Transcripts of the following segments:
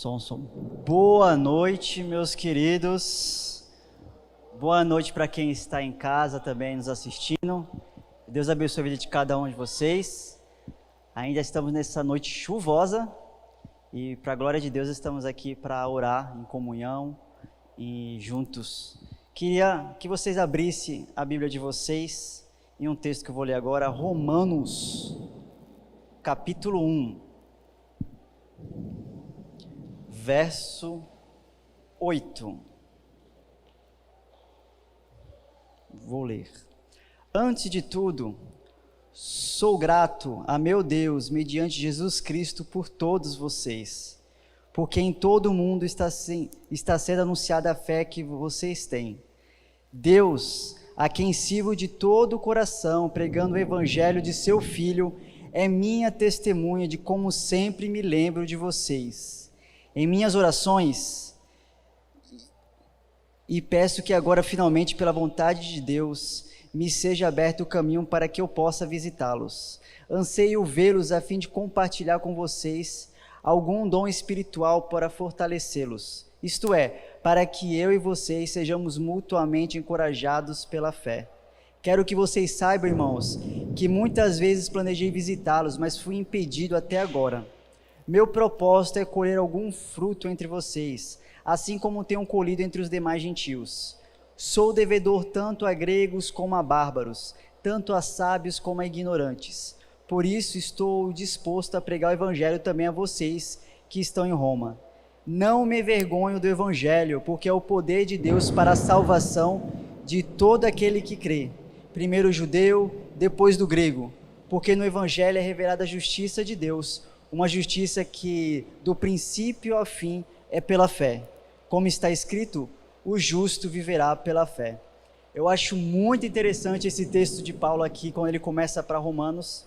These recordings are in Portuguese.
Som. Boa noite, meus queridos. Boa noite para quem está em casa também nos assistindo. Deus abençoe a vida de cada um de vocês. Ainda estamos nessa noite chuvosa e, para a glória de Deus, estamos aqui para orar em comunhão e juntos. Queria que vocês abrissem a Bíblia de vocês em um texto que eu vou ler agora, Romanos, capítulo 1. Verso 8. Vou ler. Antes de tudo, sou grato a meu Deus, mediante Jesus Cristo, por todos vocês, porque em todo o mundo está sendo anunciada a fé que vocês têm. Deus, a quem sirvo de todo o coração, pregando o evangelho de seu Filho, é minha testemunha de como sempre me lembro de vocês em minhas orações, e peço que agora, finalmente, pela vontade de Deus, me seja aberto o caminho para que eu possa visitá-los. Anseio vê-los a fim de compartilhar com vocês algum dom espiritual para fortalecê-los, isto é, para que eu e vocês sejamos mutuamente encorajados pela fé. Quero que vocês saibam, irmãos, que muitas vezes planejei visitá-los, mas fui impedido até agora. Meu propósito é colher algum fruto entre vocês, assim como tenho colhido entre os demais gentios. Sou devedor tanto a gregos como a bárbaros, tanto a sábios como a ignorantes. Por isso estou disposto a pregar o evangelho também a vocês que estão em Roma. Não me envergonho do evangelho, porque é o poder de Deus para a salvação de todo aquele que crê. Primeiro o judeu, depois do grego, porque no evangelho é revelada a justiça de Deus, uma justiça que, do princípio ao fim, é pela fé. Como está escrito, o justo viverá pela fé. Eu acho muito interessante esse texto de Paulo aqui, quando ele começa para Romanos,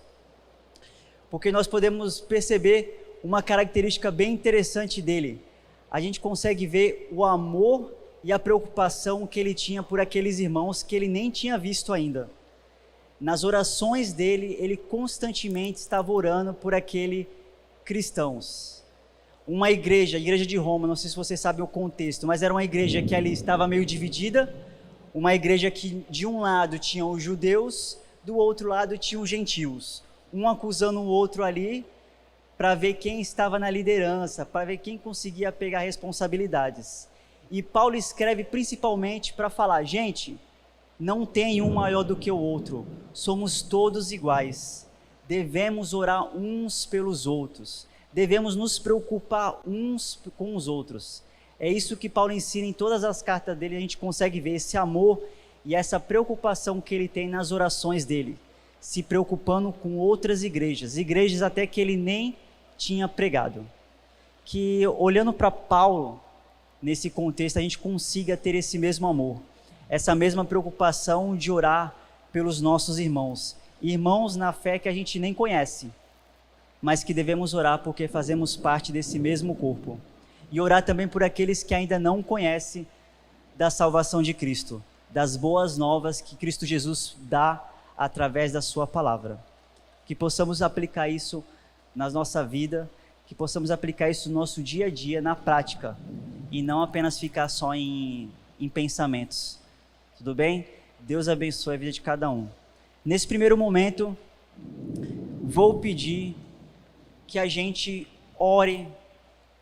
porque nós podemos perceber uma característica bem interessante dele. A gente consegue ver o amor e a preocupação que ele tinha por aqueles irmãos que ele nem tinha visto ainda. Nas orações dele, ele constantemente estava orando por aquele cristãos. Uma igreja, a igreja de Roma, não sei se vocês sabem o contexto, mas era uma igreja que ali estava meio dividida, uma igreja que de um lado tinha os judeus, do outro lado tinha os gentios, um acusando o outro ali, para ver quem estava na liderança, para ver quem conseguia pegar responsabilidades. E Paulo escreve principalmente para falar, gente, não tem um maior do que o outro, somos todos iguais. Devemos orar uns pelos outros, devemos nos preocupar uns com os outros. É isso que Paulo ensina em todas as cartas dele, a gente consegue ver esse amor e essa preocupação que ele tem nas orações dele, se preocupando com outras igrejas até que ele nem tinha pregado. Que olhando para Paulo, nesse contexto, a gente consiga ter esse mesmo amor, essa mesma preocupação de orar pelos nossos irmãos na fé que a gente nem conhece, mas que devemos orar porque fazemos parte desse mesmo corpo. E orar também por aqueles que ainda não conhecem da salvação de Cristo, das boas novas que Cristo Jesus dá através da sua palavra. Que possamos aplicar isso na nossa vida, que possamos aplicar isso no nosso dia a dia, na prática, e não apenas ficar só em pensamentos. Tudo bem? Deus abençoe a vida de cada um. Nesse primeiro momento, vou pedir que a gente ore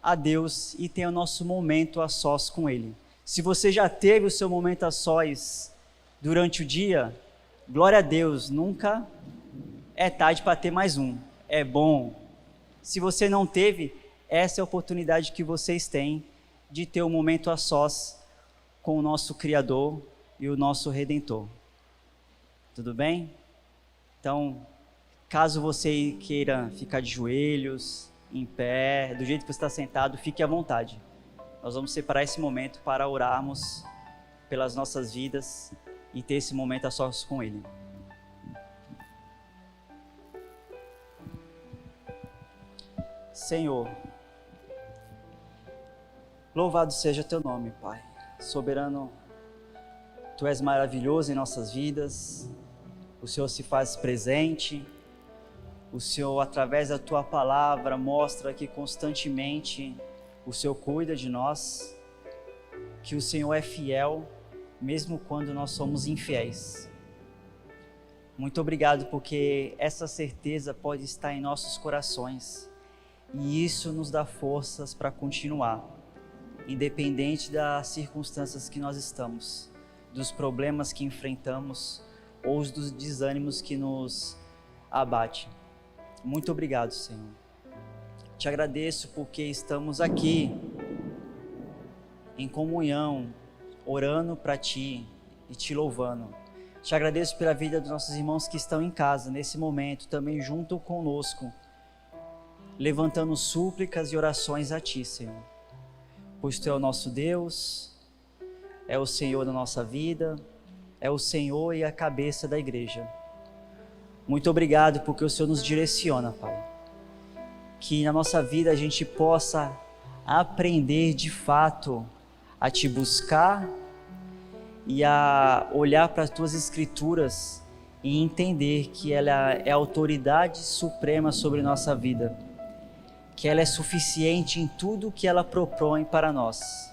a Deus e tenha o nosso momento a sós com Ele. Se você já teve o seu momento a sós durante o dia, glória a Deus, nunca é tarde para ter mais um, é bom. Se você não teve, essa é a oportunidade que vocês têm de ter um momento a sós com o nosso Criador e o nosso Redentor. Tudo bem? Então, caso você queira ficar de joelhos, em pé, do jeito que você está sentado, fique à vontade. Nós vamos separar esse momento para orarmos pelas nossas vidas e ter esse momento a sós com Ele. Senhor, louvado seja Teu nome, Pai. Soberano, Tu és maravilhoso em nossas vidas, o Senhor se faz presente, o Senhor, através da Tua palavra, mostra que constantemente o Senhor cuida de nós, que o Senhor é fiel, mesmo quando nós somos infiéis. Muito obrigado, porque essa certeza pode estar em nossos corações, e isso nos dá forças para continuar, independente das circunstâncias que nós estamos, dos problemas que enfrentamos ou dos desânimos que nos abatem. Muito obrigado, Senhor. Te agradeço porque estamos aqui em comunhão, orando para Ti e Te louvando. Te agradeço pela vida dos nossos irmãos que estão em casa nesse momento, também junto conosco, levantando súplicas e orações a Ti, Senhor. Pois Tu é o nosso Deus, é o Senhor da nossa vida, é o Senhor e a cabeça da igreja. Muito obrigado porque o Senhor nos direciona, Pai. Que na nossa vida a gente possa aprender de fato a Te buscar e a olhar para as Tuas Escrituras e entender que ela é a autoridade suprema sobre nossa vida, que ela é suficiente em tudo que ela propõe para nós.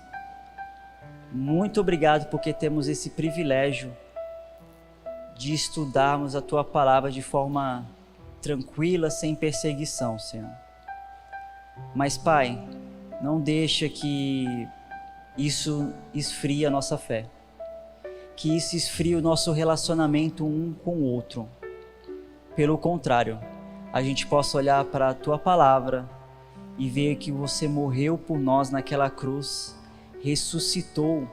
Muito obrigado porque temos esse privilégio de estudarmos a Tua Palavra de forma tranquila, sem perseguição, Senhor. Mas, Pai, não deixa que isso esfrie a nossa fé, que isso esfrie o nosso relacionamento um com o outro. Pelo contrário, a gente possa olhar para a Tua Palavra e ver que Você morreu por nós naquela cruz, ressuscitou,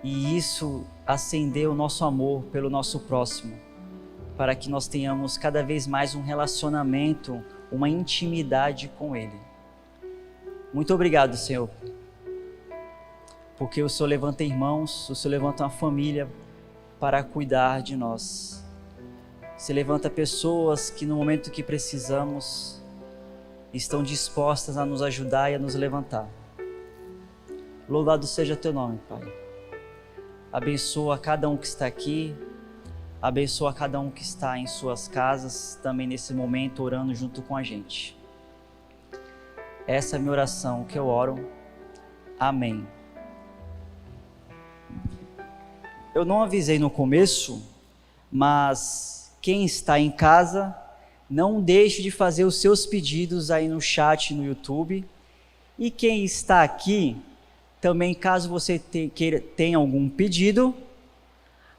e isso acendeu o nosso amor pelo nosso próximo, para que nós tenhamos cada vez mais um relacionamento, uma intimidade com Ele. Muito obrigado, Senhor, porque o Senhor levanta irmãos, o Senhor levanta uma família para cuidar de nós. Você levanta pessoas que no momento que precisamos estão dispostas a nos ajudar e a nos levantar. Louvado seja Teu nome, Pai. Abençoa cada um que está aqui, abençoa cada um que está em suas casas, também nesse momento orando junto com a gente. Essa é a minha oração que eu oro. Amém. Eu não avisei no começo, mas quem está em casa, não deixe de fazer os seus pedidos aí no chat no YouTube. E quem está aqui, também, caso você tenha algum pedido,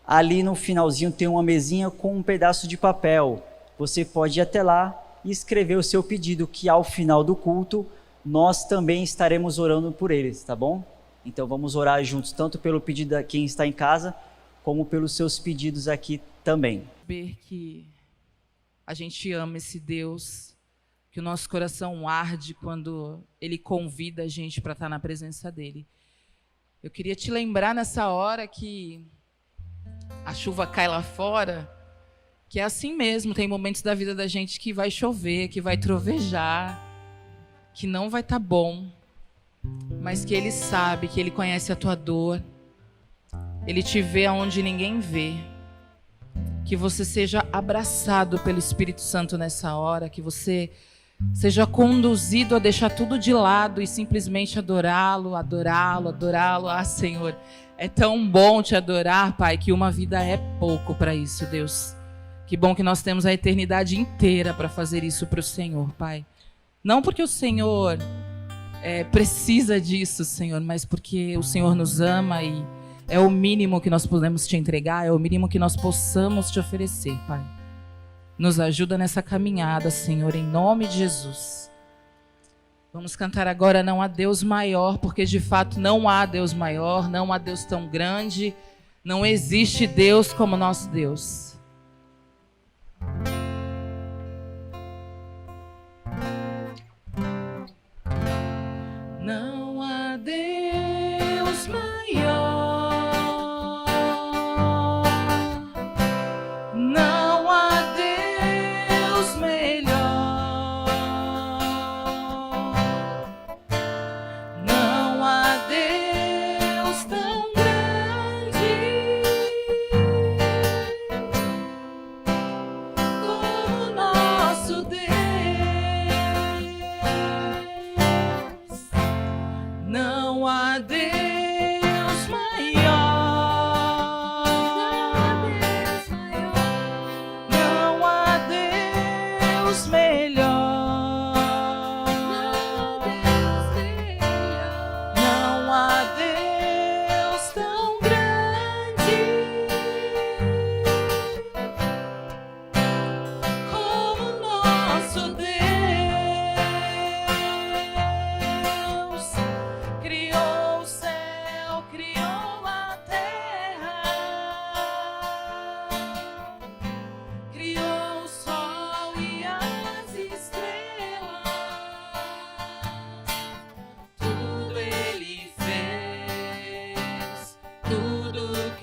ali no finalzinho tem uma mesinha com um pedaço de papel. Você pode ir até lá e escrever o seu pedido, que ao final do culto, nós também estaremos orando por eles, tá bom? Então vamos orar juntos, tanto pelo pedido de quem está em casa, como pelos seus pedidos aqui também. Ver que a gente ama esse Deus, que o nosso coração arde quando Ele convida a gente para estar na presença dEle. Eu queria te lembrar nessa hora que a chuva cai lá fora, que é assim mesmo, tem momentos da vida da gente que vai chover, que vai trovejar, que não vai estar bom, mas que Ele sabe, que Ele conhece a tua dor, Ele te vê aonde ninguém vê. Que você seja abraçado pelo Espírito Santo nessa hora, que você seja conduzido a deixar tudo de lado e simplesmente adorá-lo, adorá-lo, adorá-lo. Ah, Senhor, é tão bom te adorar, Pai, que uma vida é pouco para isso, Deus. Que bom que nós temos a eternidade inteira para fazer isso para o Senhor, Pai. Não porque o Senhor precisa disso, Senhor, mas porque o Senhor nos ama e é o mínimo que nós podemos te entregar, é o mínimo que nós possamos te oferecer, Pai. Nos ajuda nessa caminhada, Senhor, em nome de Jesus. Vamos cantar agora Não Há Deus Maior, porque de fato não há Deus maior, não há Deus tão grande, não existe Deus como nosso Deus. Não há Deus maior.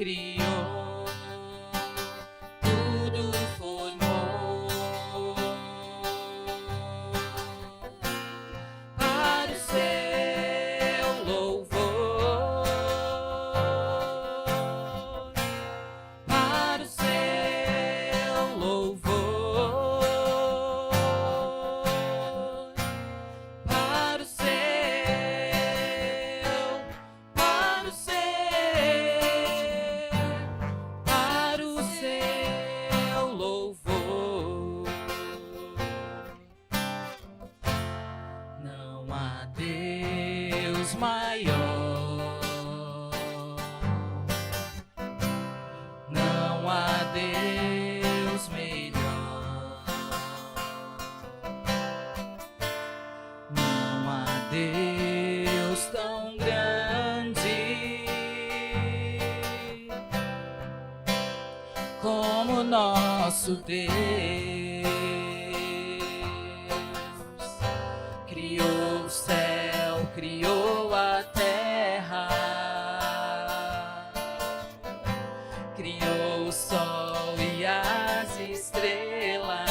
criou, tudo formou para o seu louvor, para o seu louvor, para o seu, para o seu, para o seu louvor. Não há Deus maior, não há Deus melhor, não há Deus tão grande como nosso Deus. Criou o céu, criou a terra, criou o sol e as estrelas,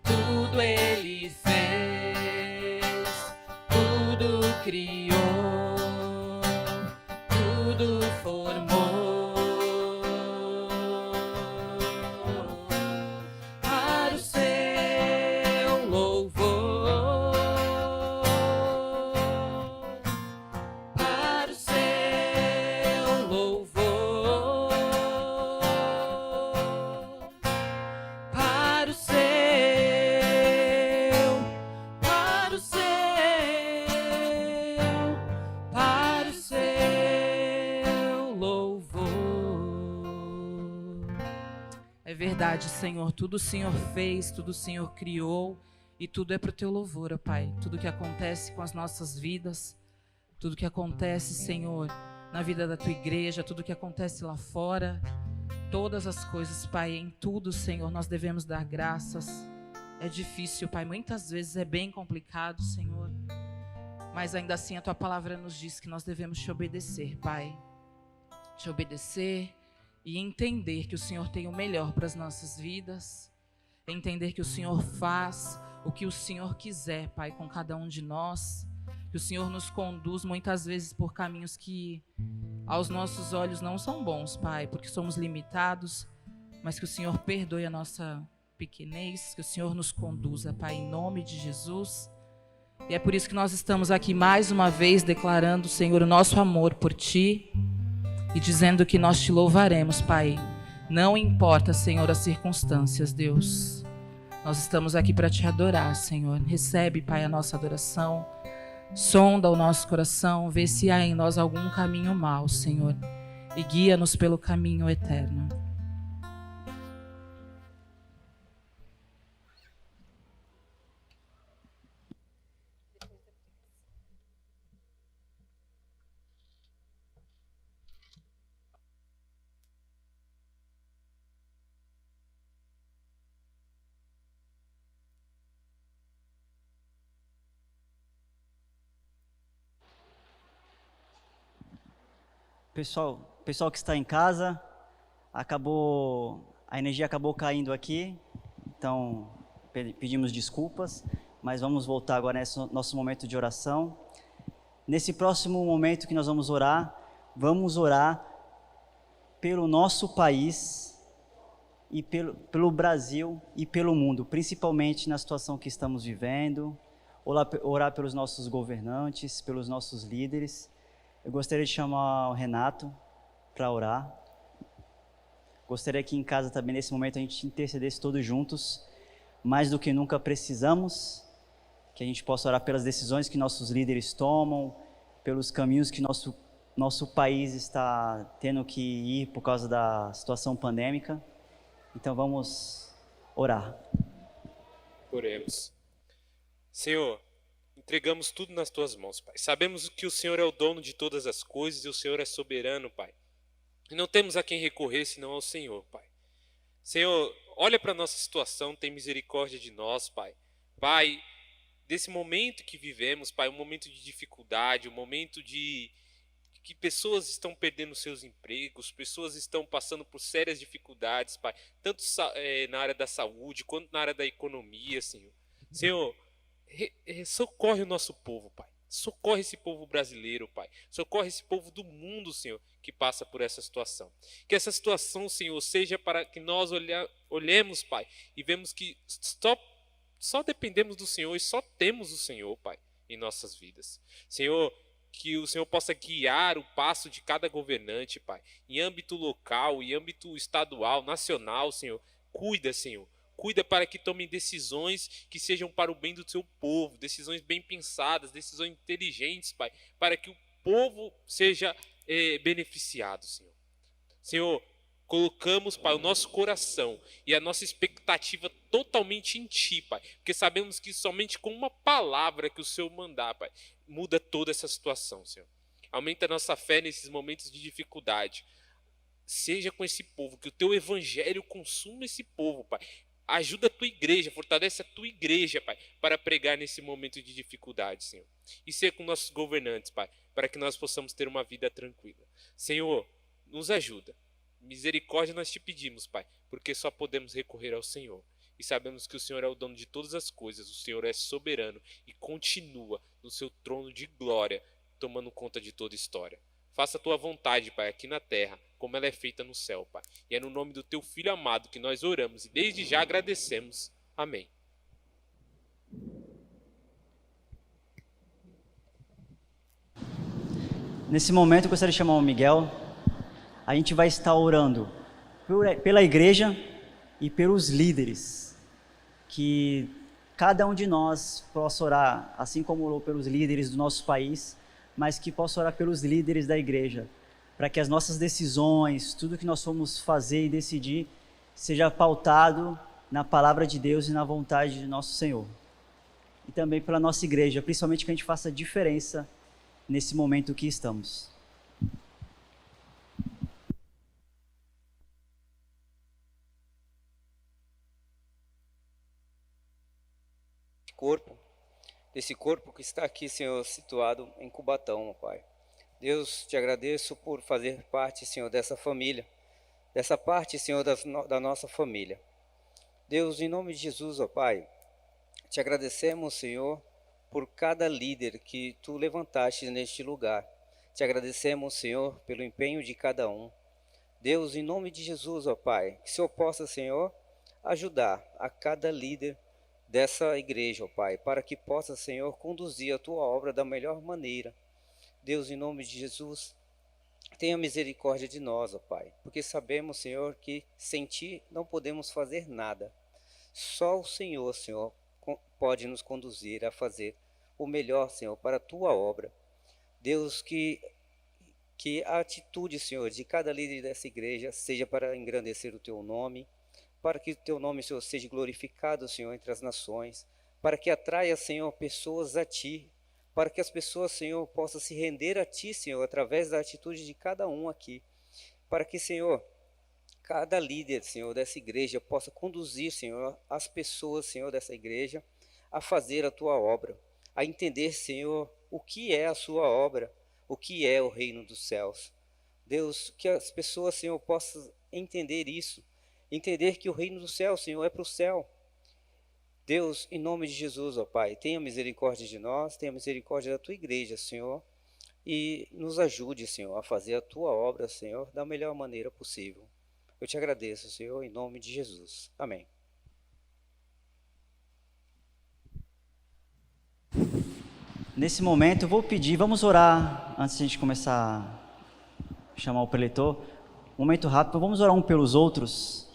tudo ele fez, tudo criou, tudo formou para o seu louvor, para o seu louvor, para o seu, para o seu, para o seu louvor. É verdade, Senhor, tudo o Senhor fez, tudo o Senhor criou e tudo é para o teu louvor, ó Pai. Tudo que acontece com as nossas vidas, tudo que acontece, Senhor, na vida da tua igreja, tudo que acontece lá fora, todas as coisas, Pai, em tudo, Senhor, nós devemos dar graças. É difícil, Pai, muitas vezes é bem complicado, Senhor, mas ainda assim a tua palavra nos diz que nós devemos te obedecer, Pai. Te obedecer e entender que o Senhor tem o melhor para as nossas vidas, entender que o Senhor faz o que o Senhor quiser, Pai, com cada um de nós, que o Senhor nos conduz muitas vezes por caminhos que aos nossos olhos não são bons, Pai, porque somos limitados, mas que o Senhor perdoe a nossa pequenez, que o Senhor nos conduza, Pai, em nome de Jesus. E é por isso que nós estamos aqui mais uma vez declarando, Senhor, o nosso amor por Ti e dizendo que nós Te louvaremos, Pai. Não importa, Senhor, as circunstâncias, Deus. Nós estamos aqui para Te adorar, Senhor. Recebe, Pai, a nossa adoração. Sonda o nosso coração, vê se há em nós algum caminho mau, Senhor, e guia-nos pelo caminho eterno. Pessoal que está em casa, a energia acabou caindo aqui, então pedimos desculpas, mas vamos voltar agora nesse nosso momento de oração. Nesse próximo momento que nós vamos orar pelo nosso país e pelo Brasil e pelo mundo, principalmente na situação que estamos vivendo, orar pelos nossos governantes, pelos nossos líderes. Eu gostaria de chamar o Renato para orar. Gostaria que em casa também, nesse momento, a gente intercedesse todos juntos. Mais do que nunca precisamos, que a gente possa orar pelas decisões que nossos líderes tomam, pelos caminhos que nosso país está tendo que ir por causa da situação pandêmica. Então vamos orar. Oremos. Senhor, entregamos tudo nas Tuas mãos, Pai. Sabemos que o Senhor é o dono de todas as coisas e o Senhor é soberano, Pai. E não temos a quem recorrer senão ao Senhor, Pai. Senhor, olha para a nossa situação, tem misericórdia de nós, Pai. Pai, desse momento que vivemos, Pai, um momento de dificuldade, um momento que pessoas estão perdendo seus empregos, pessoas estão passando por sérias dificuldades, Pai, tanto na área da saúde quanto na área da economia, Senhor. Senhor, socorre o nosso povo, Pai. Socorre esse povo brasileiro, Pai. Socorre esse povo do mundo, Senhor, que passa por essa situação. Que essa situação, Senhor, seja para que nós olhemos, Pai, e vemos que só dependemos do Senhor e só temos o Senhor, Pai, em nossas vidas. Senhor, que o Senhor possa guiar o passo de cada governante, Pai, em âmbito local, em âmbito estadual, nacional, Senhor. Cuida, Senhor. Cuida para que tomem decisões que sejam para o bem do seu povo, decisões bem pensadas, decisões inteligentes, Pai, para que o povo seja beneficiado, Senhor. Senhor, colocamos, Pai, o nosso coração e a nossa expectativa totalmente em Ti, Pai, porque sabemos que somente com uma palavra que o Senhor mandar, Pai, muda toda essa situação, Senhor. Aumenta a nossa fé nesses momentos de dificuldade. Seja com esse povo, que o Teu Evangelho consuma esse povo, Pai. Ajuda a Tua igreja, fortalece a Tua igreja, Pai, para pregar nesse momento de dificuldade, Senhor. E ser com nossos governantes, Pai, para que nós possamos ter uma vida tranquila. Senhor, nos ajuda. Misericórdia nós Te pedimos, Pai, porque só podemos recorrer ao Senhor. E sabemos que o Senhor é o dono de todas as coisas, o Senhor é soberano e continua no seu trono de glória, tomando conta de toda a história. Faça a Tua vontade, Pai, aqui na terra, como ela é feita no céu, Pai. E é no nome do Teu Filho amado que nós oramos e desde já agradecemos. Amém. Nesse momento eu gostaria de chamar o Miguel. A gente vai estar orando pela igreja e pelos líderes. Que cada um de nós possa orar, assim como orou pelos líderes do nosso país, mas que possa orar pelos líderes da igreja, para que as nossas decisões, tudo que nós formos fazer e decidir, seja pautado na palavra de Deus e na vontade de nosso Senhor. E também pela nossa igreja, principalmente que a gente faça diferença nesse momento que estamos. Desse corpo que está aqui, Senhor, situado em Cubatão, ó Pai. Deus, te agradeço por fazer parte, Senhor, dessa família, dessa parte, Senhor, da nossa família. Deus, em nome de Jesus, ó Pai, te agradecemos, Senhor, por cada líder que Tu levantaste neste lugar. Te agradecemos, Senhor, pelo empenho de cada um. Deus, em nome de Jesus, ó Pai, que o Senhor possa, Senhor, ajudar a cada líder dessa igreja, ó Pai, para que possa, Senhor, conduzir a Tua obra da melhor maneira. Deus, em nome de Jesus, tenha misericórdia de nós, ó Pai, porque sabemos, Senhor, que sem Ti não podemos fazer nada. Só o Senhor, Senhor, pode nos conduzir a fazer o melhor, Senhor, para a Tua obra. Deus, que a atitude, Senhor, de cada líder dessa igreja seja para engrandecer o Teu nome, para que o Teu nome, Senhor, seja glorificado, Senhor, entre as nações, para que atraia, Senhor, pessoas a Ti, para que as pessoas, Senhor, possam se render a Ti, Senhor, através da atitude de cada um aqui, para que, Senhor, cada líder, Senhor, dessa igreja possa conduzir, Senhor, as pessoas, Senhor, dessa igreja a fazer a Tua obra, a entender, Senhor, o que é a Sua obra, o que é o reino dos céus. Deus, que as pessoas, Senhor, possam entender isso, entender que o reino do céu, Senhor, é para o céu. Deus, em nome de Jesus, ó Pai, tenha misericórdia de nós, tenha misericórdia da Tua igreja, Senhor, e nos ajude, Senhor, a fazer a Tua obra, Senhor, da melhor maneira possível. Eu te agradeço, Senhor, em nome de Jesus. Amém. Nesse momento eu vou pedir, vamos orar, antes de a gente começar a chamar o preletor, um momento rápido, vamos orar um pelos outros.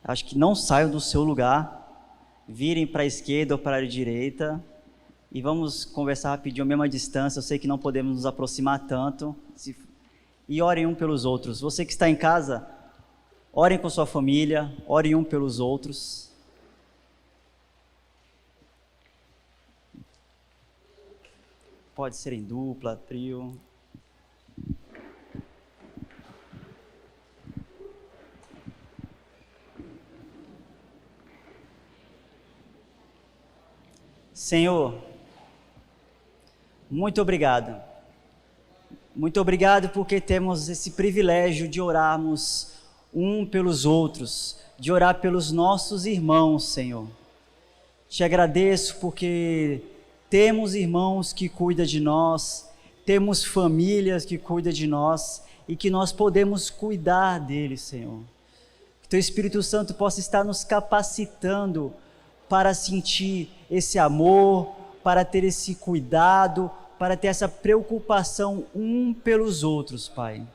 Acho que não saiam do seu lugar, virem para a esquerda ou para a direita e vamos conversar rapidinho a mesma distância. Eu sei que não podemos nos aproximar tanto, e orem um pelos outros. Você que está em casa, orem com sua família, orem um pelos outros. Pode ser em dupla, trio. Senhor, muito obrigado Muito obrigado porque temos esse privilégio de orarmos um pelos outros, de orar pelos nossos irmãos, Senhor. Te agradeço porque temos irmãos que cuidam de nós, temos famílias que cuidam de nós e que nós podemos cuidar deles, Senhor. Que Teu Espírito Santo possa estar nos capacitando para sentir esse amor, para ter esse cuidado, para ter essa preocupação um pelos outros, Pai.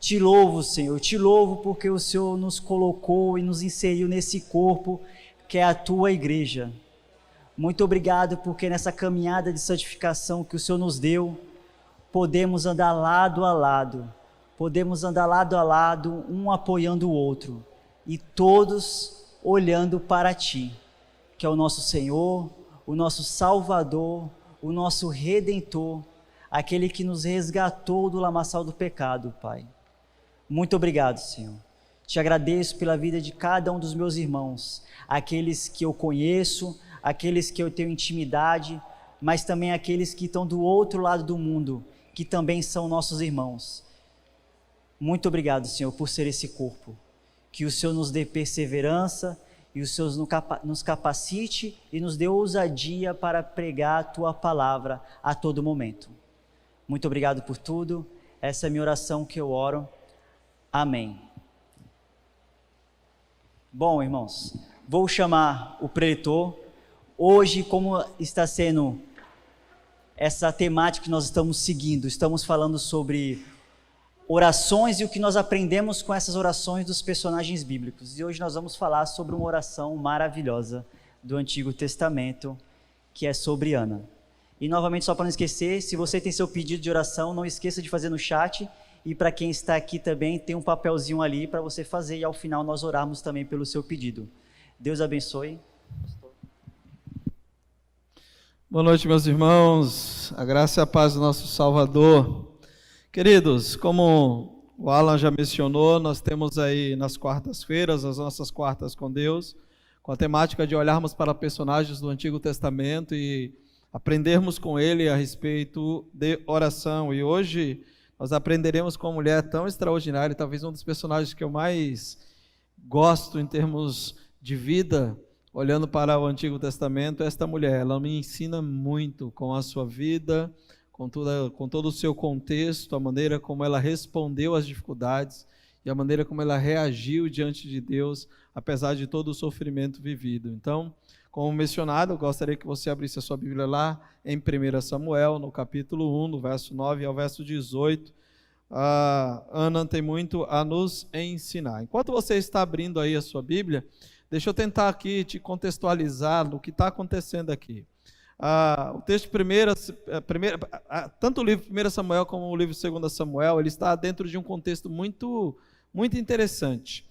Te louvo, Senhor, te louvo porque o Senhor nos colocou e nos inseriu nesse corpo que é a Tua igreja. Muito obrigado porque nessa caminhada de santificação que o Senhor nos deu, podemos andar lado a lado, um apoiando o outro e todos olhando para Ti, que é o nosso Senhor, o nosso Salvador, o nosso Redentor, aquele que nos resgatou do lamaçal do pecado, Pai. Muito obrigado, Senhor. Te agradeço pela vida de cada um dos meus irmãos, aqueles que eu conheço, aqueles que eu tenho intimidade, mas também aqueles que estão do outro lado do mundo, que também são nossos irmãos. Muito obrigado, Senhor, por ser esse corpo. Que o Senhor nos dê perseverança e o Senhor nos capacite e nos dê ousadia para pregar a Tua palavra a todo momento. Muito obrigado por tudo. Essa é a minha oração que eu oro. Amém. Bom, irmãos, vou chamar o preletor. Hoje, como está sendo essa temática que nós estamos seguindo, estamos falando sobre orações e o que nós aprendemos com essas orações dos personagens bíblicos. E hoje nós vamos falar sobre uma oração maravilhosa do Antigo Testamento, que é sobre Ana. E novamente, só para não esquecer, se você tem seu pedido de oração, não esqueça de fazer no chat. E para quem está aqui também, tem um papelzinho ali para você fazer e ao final nós orarmos também pelo seu pedido. Deus abençoe. Boa noite, meus irmãos. A graça e a paz do nosso Salvador. Queridos, como o Alan já mencionou, nós temos aí nas quartas-feiras, as nossas quartas com Deus, com a temática de olharmos para personagens do Antigo Testamento e aprendermos com ele a respeito de oração. E hoje nós aprenderemos com uma mulher tão extraordinária, talvez um dos personagens que eu mais gosto em termos de vida, olhando para o Antigo Testamento, esta mulher. Ela me ensina muito com a sua vida, com todo o seu contexto, a maneira como ela respondeu às dificuldades e a maneira como ela reagiu diante de Deus, apesar de todo o sofrimento vivido. Então, como mencionado, eu gostaria que você abrisse a sua Bíblia lá em 1 Samuel, no capítulo 1, no verso 9 ao verso 18. Ana tem muito a nos ensinar. Enquanto você está abrindo aí a sua Bíblia, deixa eu tentar aqui te contextualizar no que está acontecendo aqui. O texto tanto o livro 1 Samuel como o livro 2 Samuel, ele está dentro de um contexto muito, muito interessante.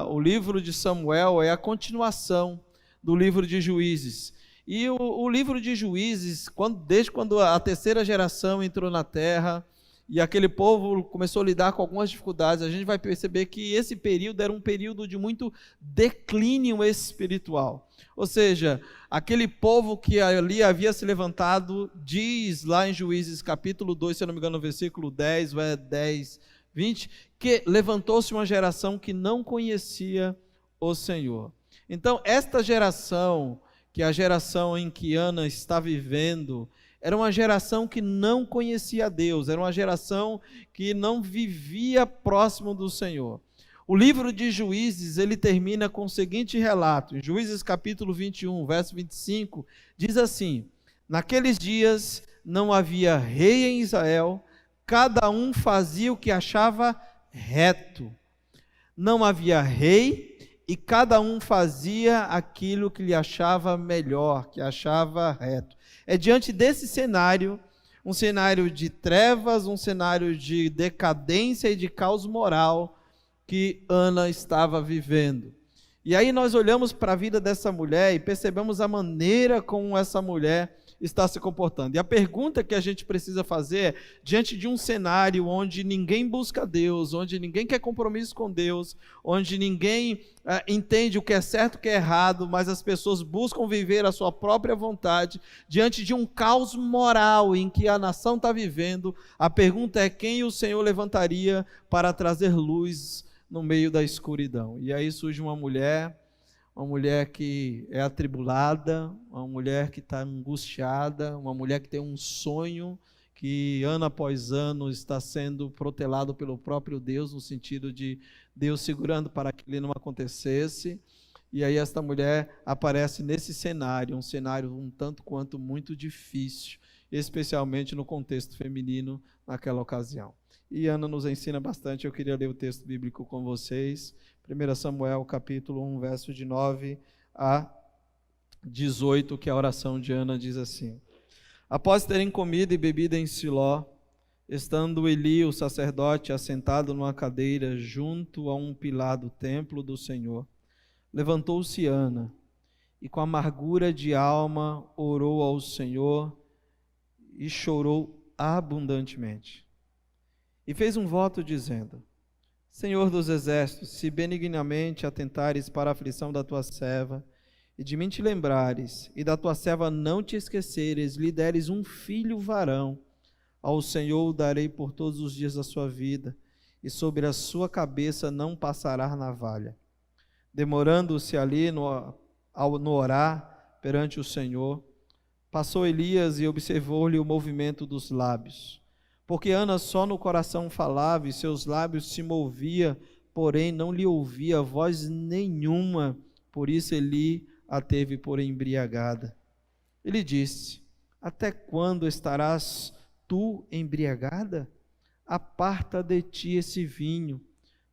O livro de Samuel é a continuação do livro de Juízes. E o livro de Juízes, desde quando a terceira geração entrou na terra e aquele povo começou a lidar com algumas dificuldades, a gente vai perceber que esse período era um período de muito declínio espiritual. Ou seja, aquele povo que ali havia se levantado, diz lá em Juízes capítulo 2, se eu não me engano, no versículo 10, 10, 20, que levantou-se uma geração que não conhecia o Senhor. Então, esta geração, que é a geração em que Ana está vivendo, era uma geração que não conhecia Deus, era uma geração que não vivia próximo do Senhor. O livro de Juízes, ele termina com o seguinte relato, em Juízes capítulo 21, verso 25, diz assim: naqueles dias não havia rei em Israel, cada um fazia o que achava reto. Não havia rei e cada um fazia aquilo que lhe achava melhor, que achava reto. É diante desse cenário, um cenário de trevas, um cenário de decadência e de caos moral, que Ana estava vivendo. E aí nós olhamos para a vida dessa mulher e percebemos a maneira como essa mulher está se comportando. E a pergunta que a gente precisa fazer é, diante de um cenário onde ninguém busca Deus, onde ninguém quer compromisso com Deus, onde ninguém entende o que é certo e o que é errado, mas as pessoas buscam viver a sua própria vontade, diante de um caos moral em que a nação está vivendo, a pergunta é quem o Senhor levantaria para trazer luz no meio da escuridão. E aí surge uma mulher que é atribulada, uma mulher que está angustiada, uma mulher que tem um sonho que ano após ano está sendo protelado pelo próprio Deus, no sentido de Deus segurando para que ele não acontecesse. E aí esta mulher aparece nesse cenário, um cenário um tanto quanto muito difícil, especialmente no contexto feminino naquela ocasião. E Ana nos ensina bastante. Eu queria ler o texto bíblico com vocês. 1 Samuel, capítulo 1, verso de 9 a 18, que a oração de Ana diz assim: Após terem comido e bebido em Siló, estando Eli, o sacerdote, assentado numa cadeira junto a um pilar do templo do Senhor, levantou-se Ana e com amargura de alma orou ao Senhor e chorou abundantemente. E fez um voto dizendo: Senhor dos exércitos, se benignamente atentares para a aflição da tua serva, e de mim te lembrares, e da tua serva não te esqueceres, lhe deres um filho varão, ao Senhor o darei por todos os dias da sua vida, e sobre a sua cabeça não passará navalha. Demorando-se ali no orar perante o Senhor, passou Elias e observou-lhe o movimento dos lábios. Porque Ana só no coração falava e seus lábios se movia, porém não lhe ouvia voz nenhuma, por isso Eli a teve por embriagada. Ele disse: Até quando estarás tu embriagada? Aparta de ti esse vinho.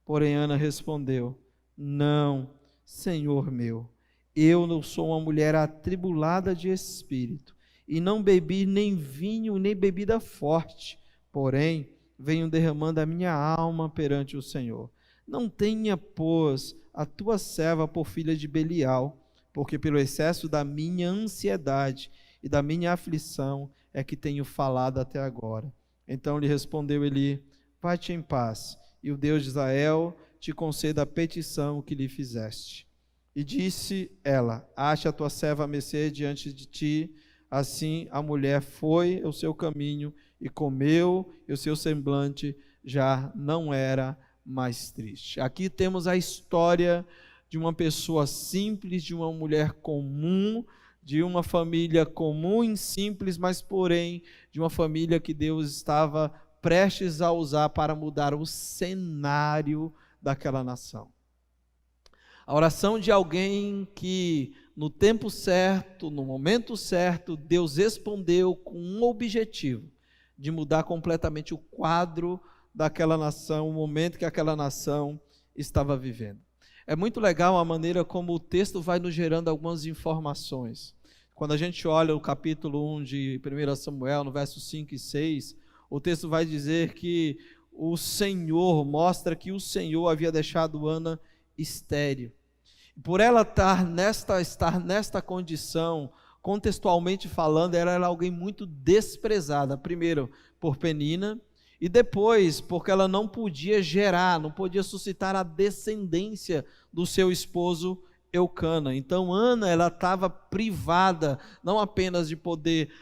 Porém Ana respondeu: Não, Senhor meu, eu não sou uma mulher atribulada de espírito, e não bebi nem vinho nem bebida forte, porém venho derramando a minha alma perante o Senhor. Não tenha, pois, a tua serva por filha de Belial, porque pelo excesso da minha ansiedade e da minha aflição é que tenho falado até agora. Então lhe respondeu Eli: Vai-te em paz, e o Deus de Israel te conceda a petição que lhe fizeste. E disse ela: Ache a tua serva a mercê diante de ti. Assim a mulher foi o seu caminho e comeu, e o seu semblante já não era mais triste. Aqui temos a história de uma pessoa simples, de uma mulher comum, de uma família comum e simples, mas porém de uma família que Deus estava prestes a usar para mudar o cenário daquela nação. A oração de alguém que no tempo certo, no momento certo, Deus respondeu com um objetivo: de mudar completamente o quadro daquela nação, o momento que aquela nação estava vivendo. É muito legal a maneira como o texto vai nos gerando algumas informações. Quando a gente olha o capítulo 1 de 1 Samuel, no verso 5 e 6, o texto vai dizer que o Senhor, mostra que o Senhor havia deixado Ana estéril. Por ela estar nesta condição, contextualmente falando, ela era alguém muito desprezada, primeiro por Penina, e depois porque ela não podia gerar, não podia suscitar a descendência do seu esposo Eucana. Então Ana, ela estava privada, não apenas de poder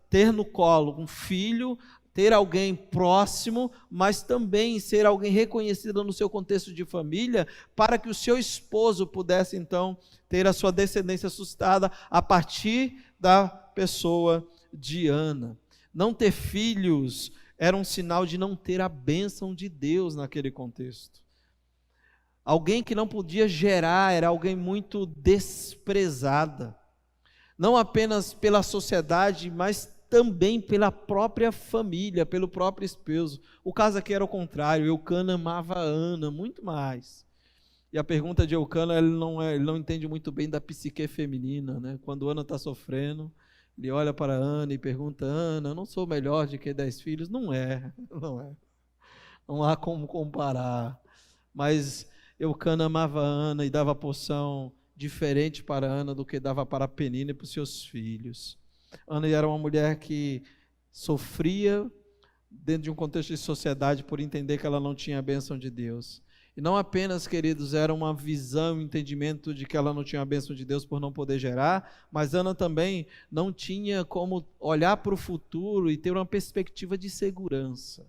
ter no colo um filho, ter alguém próximo, mas também ser alguém reconhecido no seu contexto de família, para que o seu esposo pudesse então ter a sua descendência suscitada a partir da pessoa de Ana. Não ter filhos era um sinal de não ter a bênção de Deus naquele contexto. Alguém que não podia gerar era alguém muito desprezada, não apenas pela sociedade, mas também pela própria família, pelo próprio esposo. O caso aqui era o contrário. Eucana amava Ana muito mais. E a pergunta de Eucana, ele não entende muito bem da psique feminina, né? Quando Ana está sofrendo, ele olha para Ana e pergunta: Ana, eu não sou melhor de que 10 filhos? Não é. Não há como comparar. Mas Eucana amava Ana e dava porção diferente para Ana do que dava para Penina e para os seus filhos. Ana era uma mulher que sofria dentro de um contexto de sociedade por entender que ela não tinha a bênção de Deus. E não apenas, queridos, era uma visão, um entendimento de que ela não tinha a bênção de Deus por não poder gerar, mas Ana também não tinha como olhar para o futuro e ter uma perspectiva de segurança.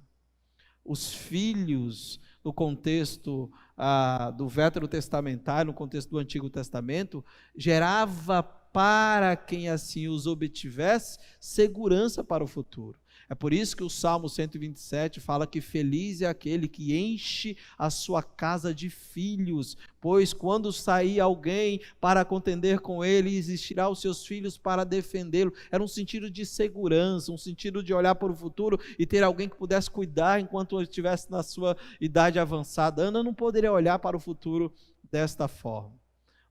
Os filhos, no contexto do Veterotestamentário, no contexto do Antigo Testamento, gerava para quem assim os obtivesse segurança para o futuro. É por isso que o Salmo 127 fala que feliz é aquele que enche a sua casa de filhos, pois quando sair alguém para contender com ele, existirá os seus filhos para defendê-lo. Era um sentido de segurança, um sentido de olhar para o futuro e ter alguém que pudesse cuidar enquanto ele estivesse na sua idade avançada. Ana não poderia olhar para o futuro desta forma.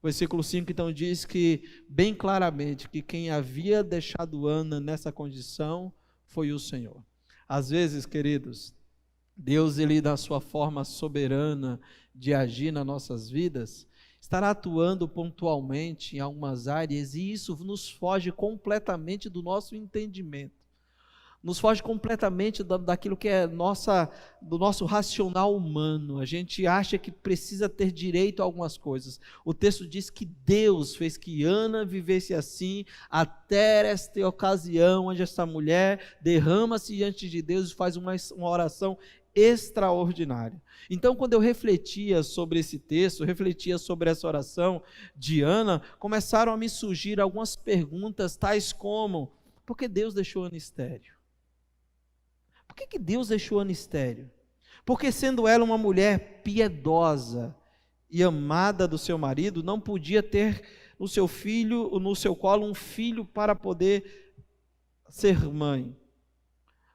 O versículo 5 então diz que, bem claramente, que quem havia deixado Ana nessa condição foi o Senhor. Às vezes, queridos, Deus, ele na sua forma soberana de agir nas nossas vidas, estará atuando pontualmente em algumas áreas, e isso nos foge completamente do nosso entendimento. Nos foge completamente daquilo que é do nosso racional humano. A gente acha que precisa ter direito a algumas coisas. O texto diz que Deus fez que Ana vivesse assim até esta ocasião, onde essa mulher derrama-se diante de Deus e faz uma oração extraordinária. Então, quando eu refletia sobre esse texto, refletia sobre essa oração de Ana, começaram a me surgir algumas perguntas, tais como: por que Deus deixou Ana estéril? Por que Deus deixou Ana estéril? Porque, sendo ela uma mulher piedosa e amada do seu marido, não podia ter no seu colo um filho para poder ser mãe.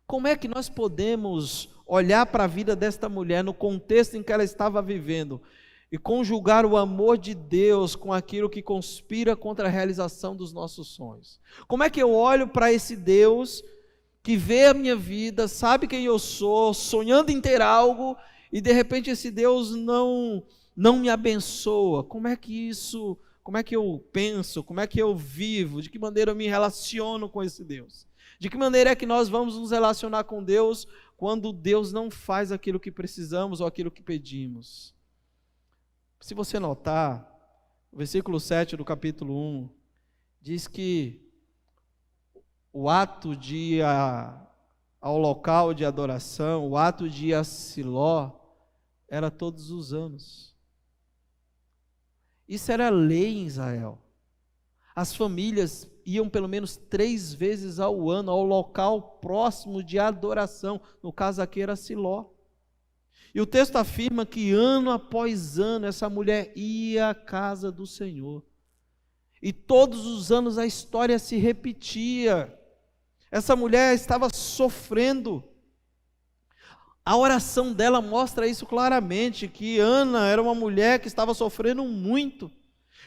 Como é que nós podemos olhar para a vida desta mulher no contexto em que ela estava vivendo e conjugar o amor de Deus com aquilo que conspira contra a realização dos nossos sonhos? Como é que eu olho para esse Deus que vê a minha vida, sabe quem eu sou, sonhando em ter algo, e de repente esse Deus não me abençoa? Como é que eu penso, como é que eu vivo, de que maneira eu me relaciono com esse Deus? De que maneira é que nós vamos nos relacionar com Deus quando Deus não faz aquilo que precisamos ou aquilo que pedimos? Se você notar, o versículo 7 do capítulo 1 diz que o ato de ir ao local de adoração, o ato de ir a Siló, era todos os anos. Isso era lei em Israel. As famílias iam pelo menos 3 vezes ao ano ao local próximo de adoração. No caso aqui era Siló. E o texto afirma que ano após ano essa mulher ia à casa do Senhor. E todos os anos a história se repetia. Essa mulher estava sofrendo. A oração dela mostra isso claramente, que Ana era uma mulher que estava sofrendo muito.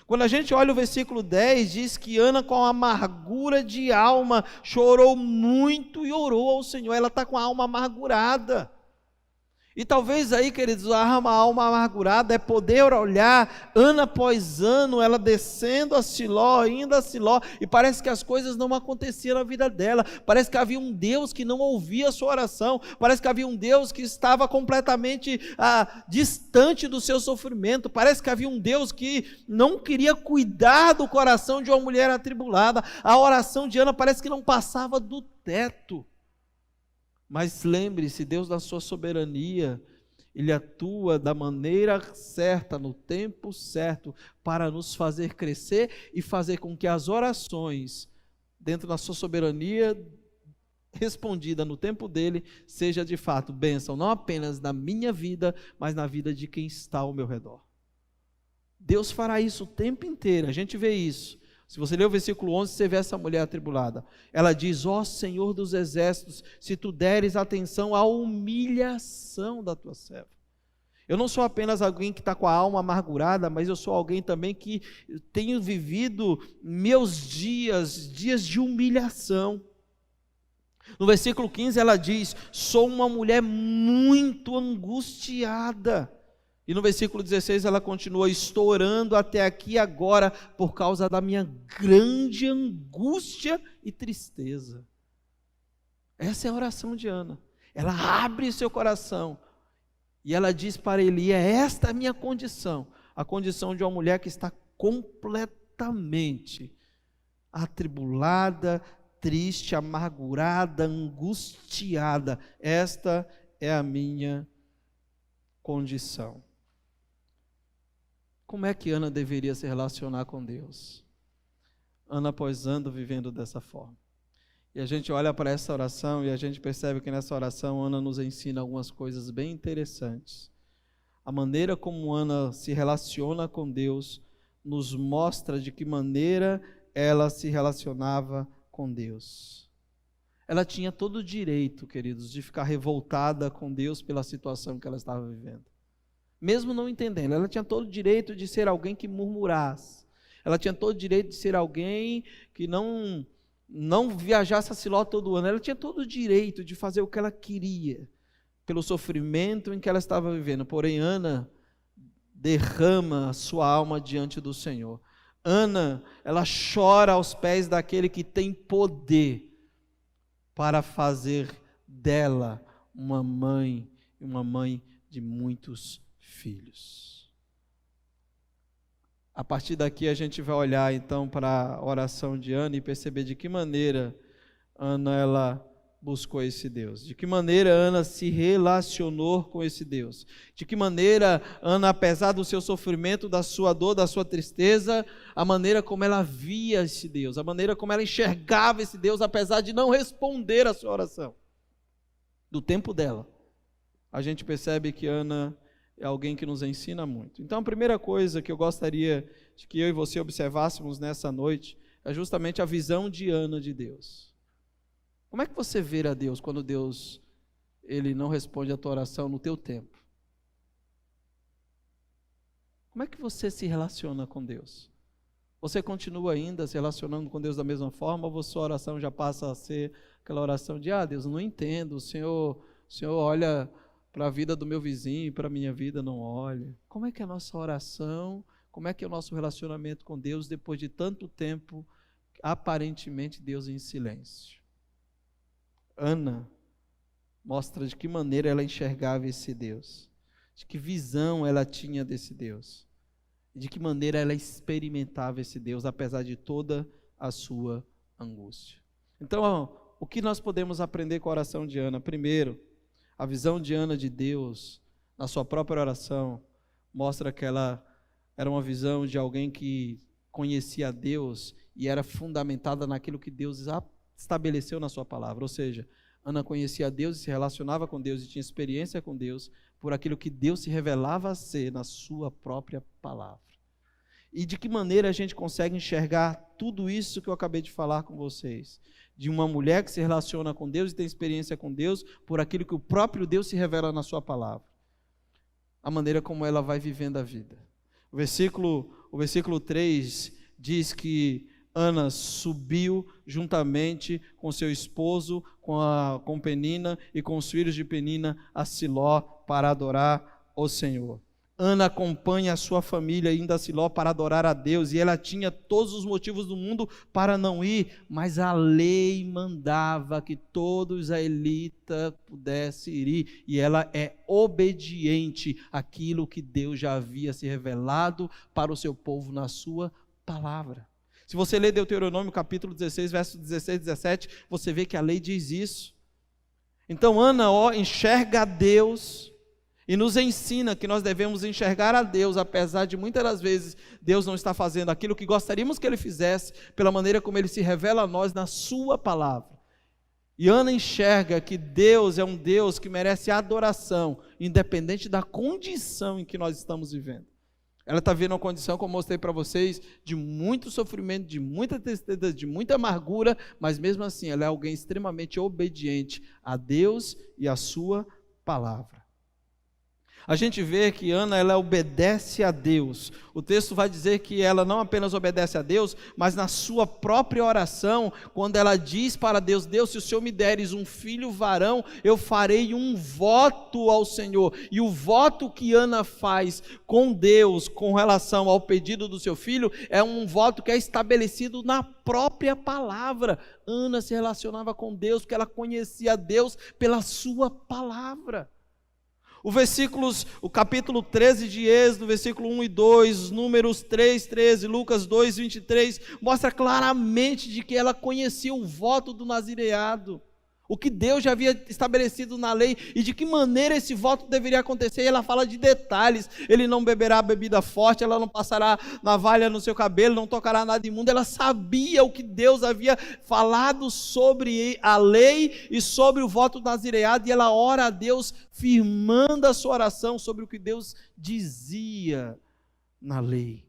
Quando a gente olha o versículo 10, diz que Ana, com amargura de alma, chorou muito e orou ao Senhor. Ela está com a alma amargurada. E talvez aí, queridos, a alma amargurada é poder olhar ano após ano, ela descendo a Siló, indo a Siló, e parece que as coisas não aconteciam na vida dela, parece que havia um Deus que não ouvia a sua oração, parece que havia um Deus que estava completamente distante do seu sofrimento, parece que havia um Deus que não queria cuidar do coração de uma mulher atribulada. A oração de Ana parece que não passava do teto. Mas lembre-se, Deus na sua soberania, Ele atua da maneira certa, no tempo certo, para nos fazer crescer e fazer com que as orações, dentro da sua soberania, respondida no tempo dele, seja de fato bênção, não apenas na minha vida, mas na vida de quem está ao meu redor. Deus fará isso o tempo inteiro, a gente vê isso. Se você ler o versículo 11, você vê essa mulher atribulada. Ela diz: ó Senhor dos exércitos, se tu deres atenção à humilhação da tua serva. Eu não sou apenas alguém que está com a alma amargurada, mas eu sou alguém também que tenho vivido meus dias de humilhação. No versículo 15 ela diz: sou uma mulher muito angustiada. E no versículo 16 ela continua: estou orando até aqui agora por causa da minha grande angústia e tristeza. Essa é a oração de Ana. Ela abre seu coração e ela diz para Eli: é esta a minha condição, a condição de uma mulher que está completamente atribulada, triste, amargurada, angustiada. Esta é a minha condição. Como é que Ana deveria se relacionar com Deus? Ano após ano vivendo dessa forma. E a gente olha para essa oração e a gente percebe que nessa oração Ana nos ensina algumas coisas bem interessantes. A maneira como Ana se relaciona com Deus nos mostra de que maneira ela se relacionava com Deus. Ela tinha todo o direito, queridos, de ficar revoltada com Deus pela situação que ela estava vivendo. Mesmo não entendendo, ela tinha todo o direito de ser alguém que murmurasse. Ela tinha todo o direito de ser alguém que não viajasse a Siló todo ano. Ela tinha todo o direito de fazer o que ela queria, pelo sofrimento em que ela estava vivendo. Porém, Ana derrama a sua alma diante do Senhor. Ana, ela chora aos pés daquele que tem poder para fazer dela uma mãe de muitos filhos. A partir daqui a gente vai olhar então para a oração de Ana e perceber de que maneira Ana ela buscou esse Deus, de que maneira Ana se relacionou com esse Deus, de que maneira Ana, apesar do seu sofrimento, da sua dor, da sua tristeza, a maneira como ela via esse Deus, a maneira como ela enxergava esse Deus, apesar de não responder a sua oração, do tempo dela, a gente percebe que Ana é alguém que nos ensina muito. Então a primeira coisa que eu gostaria de que eu e você observássemos nessa noite é justamente a visão de Ana de Deus. Como é que você vê a Deus quando Deus ele não responde a tua oração no teu tempo? Como é que você se relaciona com Deus? Você continua ainda se relacionando com Deus da mesma forma ou a sua oração já passa a ser aquela oração de Deus, eu não entendo, o Senhor olha para a vida do meu vizinho e para a minha vida não olha. Como é que é a nossa oração, como é que é o nosso relacionamento com Deus depois de tanto tempo, aparentemente Deus em silêncio? Ana mostra de que maneira ela enxergava esse Deus, de que visão ela tinha desse Deus, de que maneira ela experimentava esse Deus, apesar de toda a sua angústia. Então, o que nós podemos aprender com a oração de Ana? Primeiro, a visão de Ana de Deus, na sua própria oração, mostra que ela era uma visão de alguém que conhecia Deus e era fundamentada naquilo que Deus estabeleceu na sua palavra. Ou seja, Ana conhecia Deus e se relacionava com Deus e tinha experiência com Deus por aquilo que Deus se revelava a ser na sua própria palavra. E de que maneira a gente consegue enxergar tudo isso que eu acabei de falar com vocês? De uma mulher que se relaciona com Deus e tem experiência com Deus por aquilo que o próprio Deus se revela na sua palavra. A maneira como ela vai vivendo a vida. O versículo 3 diz que Ana subiu juntamente com seu esposo, com Penina e com os filhos de Penina a Siló para adorar o Senhor. Ana acompanha a sua família indo a Siló para adorar a Deus, e ela tinha todos os motivos do mundo para não ir, mas a lei mandava que todo israelita pudesse ir, e ela é obediente àquilo que Deus já havia se revelado para o seu povo na sua palavra. Se você ler Deuteronômio capítulo 16, versos 16 e 17, você vê que a lei diz isso. Então Ana enxerga a Deus e nos ensina que nós devemos enxergar a Deus, apesar de muitas das vezes Deus não estar fazendo aquilo que gostaríamos que Ele fizesse, pela maneira como Ele se revela a nós na sua palavra. E Ana enxerga que Deus é um Deus que merece adoração, independente da condição em que nós estamos vivendo. Ela está vendo uma condição, como eu mostrei para vocês, de muito sofrimento, de muita tristeza, de muita amargura, mas mesmo assim ela é alguém extremamente obediente a Deus e a sua palavra. A gente vê que Ana, ela obedece a Deus. O texto vai dizer que ela não apenas obedece a Deus, mas na sua própria oração, quando ela diz para Deus: Deus, se o Senhor me deres um filho varão, eu farei um voto ao Senhor. E o voto que Ana faz com Deus, com relação ao pedido do seu filho, é um voto que é estabelecido na própria palavra. Ana se relacionava com Deus, porque ela conhecia Deus pela sua palavra. O capítulo 13 de Êxodo, versículo 1 e 2, Números 3, 13, Lucas 2, 23, mostra claramente de que ela conhecia o voto do nazireado, o que Deus já havia estabelecido na lei e de que maneira esse voto deveria acontecer. E ela fala de detalhes: ele não beberá bebida forte, ela não passará navalha no seu cabelo, não tocará nada imundo. Ela sabia o que Deus havia falado sobre a lei e sobre o voto do nazireado, e ela ora a Deus, firmando a sua oração sobre o que Deus dizia na lei.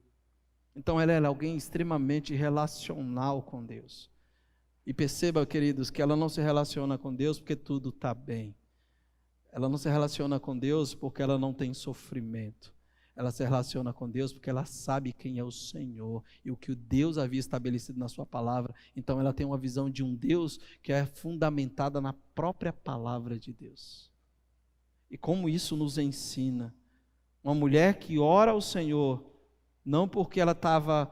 Então ela era alguém extremamente relacional com Deus. E perceba, queridos, que ela não se relaciona com Deus porque tudo está bem. Ela não se relaciona com Deus porque ela não tem sofrimento. Ela se relaciona com Deus porque ela sabe quem é o Senhor e o que o Deus havia estabelecido na sua palavra. Então ela tem uma visão de um Deus que é fundamentada na própria palavra de Deus. E como isso nos ensina? Uma mulher que ora ao Senhor, não porque ela estava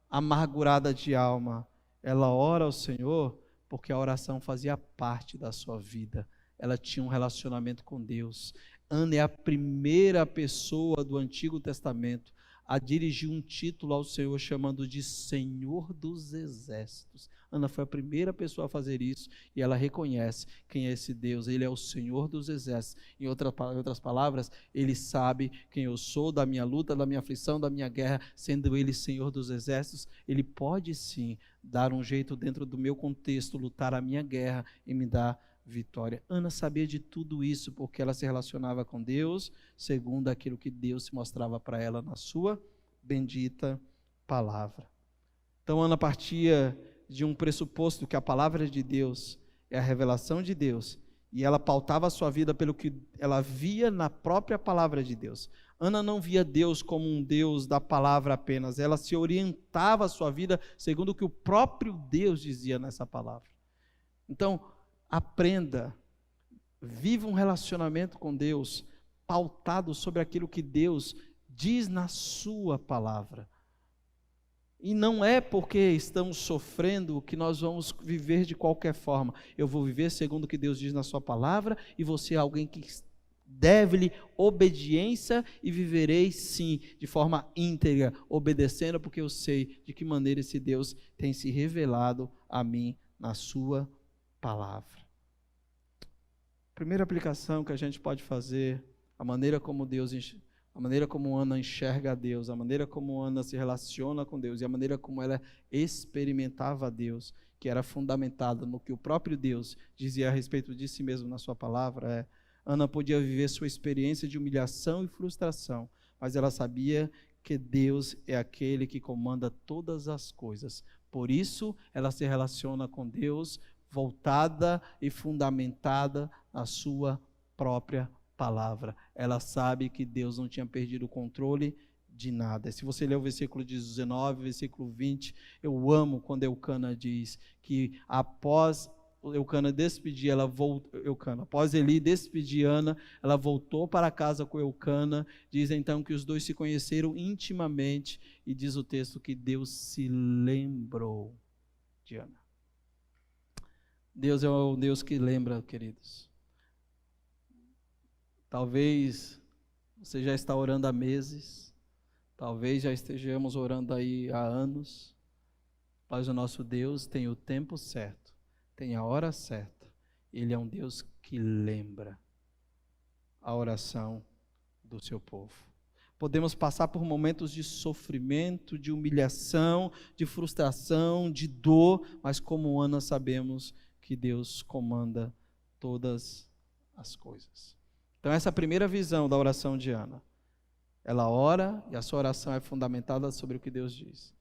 amargurada de alma, ela ora ao Senhor porque a oração fazia parte da sua vida. Ela tinha um relacionamento com Deus. Ana é a primeira pessoa do Antigo Testamento a dirigir um título ao Senhor chamando de Senhor dos Exércitos. Ana foi a primeira pessoa a fazer isso, e ela reconhece quem é esse Deus. Ele é o Senhor dos Exércitos. Em outras palavras, ele sabe quem eu sou, da minha luta, da minha aflição, da minha guerra. Sendo ele Senhor dos Exércitos, ele pode sim dar um jeito dentro do meu contexto, lutar a minha guerra e me dar vitória. Ana sabia de tudo isso porque ela se relacionava com Deus segundo aquilo que Deus se mostrava para ela na sua bendita palavra. Então Ana partia de um pressuposto que a palavra de Deus é a revelação de Deus, e ela pautava a sua vida pelo que ela via na própria palavra de Deus. Ana não via Deus como um Deus da palavra apenas, ela se orientava a sua vida segundo o que o próprio Deus dizia nessa palavra. Então, aprenda, viva um relacionamento com Deus pautado sobre aquilo que Deus diz na sua palavra. E não é porque estamos sofrendo que nós vamos viver de qualquer forma. Eu vou viver segundo o que Deus diz na sua palavra, e você é alguém que deve-lhe obediência, e viverei sim de forma íntegra, obedecendo, porque eu sei de que maneira esse Deus tem se revelado a mim na sua palavra. Primeira aplicação que a gente pode fazer, a maneira como Ana enxerga a Deus, a maneira como Ana se relaciona com Deus e a maneira como ela experimentava a Deus, que era fundamentada no que o próprio Deus dizia a respeito de si mesmo na sua palavra, Ana podia viver sua experiência de humilhação e frustração, mas ela sabia que Deus é aquele que comanda todas as coisas. Por isso, ela se relaciona com Deus voltada e fundamentada na sua própria palavra. Ela sabe que Deus não tinha perdido o controle de nada. Se você ler o versículo 19, versículo 20, eu amo quando Eucana diz que após após Eli despedir Ana, ela voltou para casa com Eucana. Diz então que os dois se conheceram intimamente, e diz o texto que Deus se lembrou de Ana. Deus é o Deus que lembra, queridos. Talvez você já está orando há meses, talvez já estejamos orando aí há anos, mas o nosso Deus tem o tempo certo, tem a hora certa. Ele é um Deus que lembra a oração do seu povo. Podemos passar por momentos de sofrimento, de humilhação, de frustração, de dor, mas como Ana sabemos que Deus comanda todas as coisas. Então essa é a primeira visão da oração de Ana. Ela ora e a sua oração é fundamentada sobre o que Deus diz.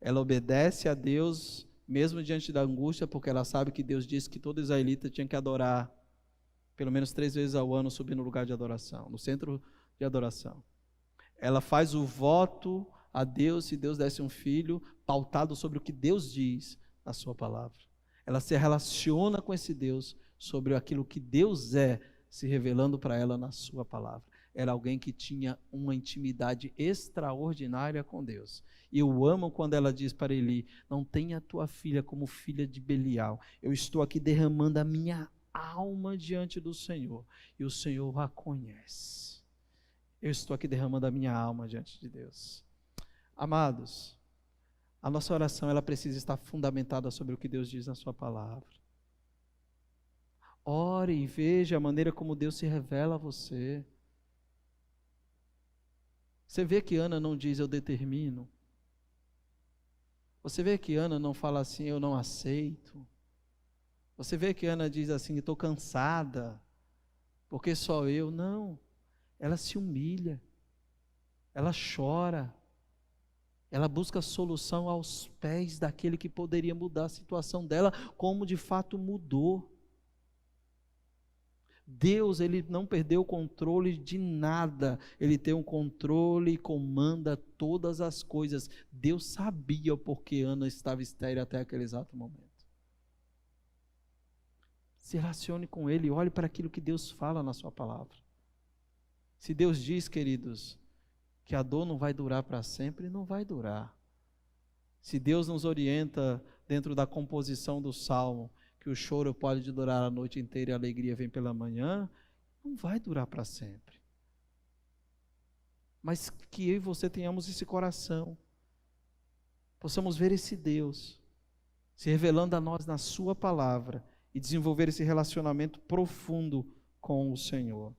Ela obedece a Deus mesmo diante da angústia, porque ela sabe que Deus disse que todo israelita tinha que adorar pelo menos 3 vezes ao ano, subir no lugar de adoração. No centro de adoração. Ela faz o voto a Deus, se Deus desse um filho, pautado sobre o que Deus diz na sua palavra. Ela se relaciona com esse Deus sobre aquilo que Deus é, se revelando para ela na sua palavra. Era alguém que tinha uma intimidade extraordinária com Deus. E eu amo quando ela diz para Eli: não tenha a tua filha como filha de Belial. Eu estou aqui derramando a minha alma diante do Senhor, e o Senhor a conhece. Eu estou aqui derramando a minha alma diante de Deus. Amados, a nossa oração ela precisa estar fundamentada sobre o que Deus diz na sua palavra. Ore e veja a maneira como Deus se revela a você. Você vê que Ana não diz eu determino. Você vê que Ana não fala assim eu não aceito. Você vê que Ana diz assim estou cansada, porque só eu. Não, ela se humilha, ela chora, ela busca solução aos pés daquele que poderia mudar a situação dela, como de fato mudou. Deus, ele não perdeu o controle de nada, ele tem um controle e comanda todas as coisas. Deus sabia porque Ana estava estéril até aquele exato momento. Se relacione com ele, olhe para aquilo que Deus fala na sua palavra. Se Deus diz, queridos, que a dor não vai durar para sempre, não vai durar. Se Deus nos orienta dentro da composição do Salmo, que o choro pode durar a noite inteira e a alegria vem pela manhã, não vai durar para sempre. Mas que eu e você tenhamos esse coração, possamos ver esse Deus se revelando a nós na sua palavra e desenvolver esse relacionamento profundo com o Senhor.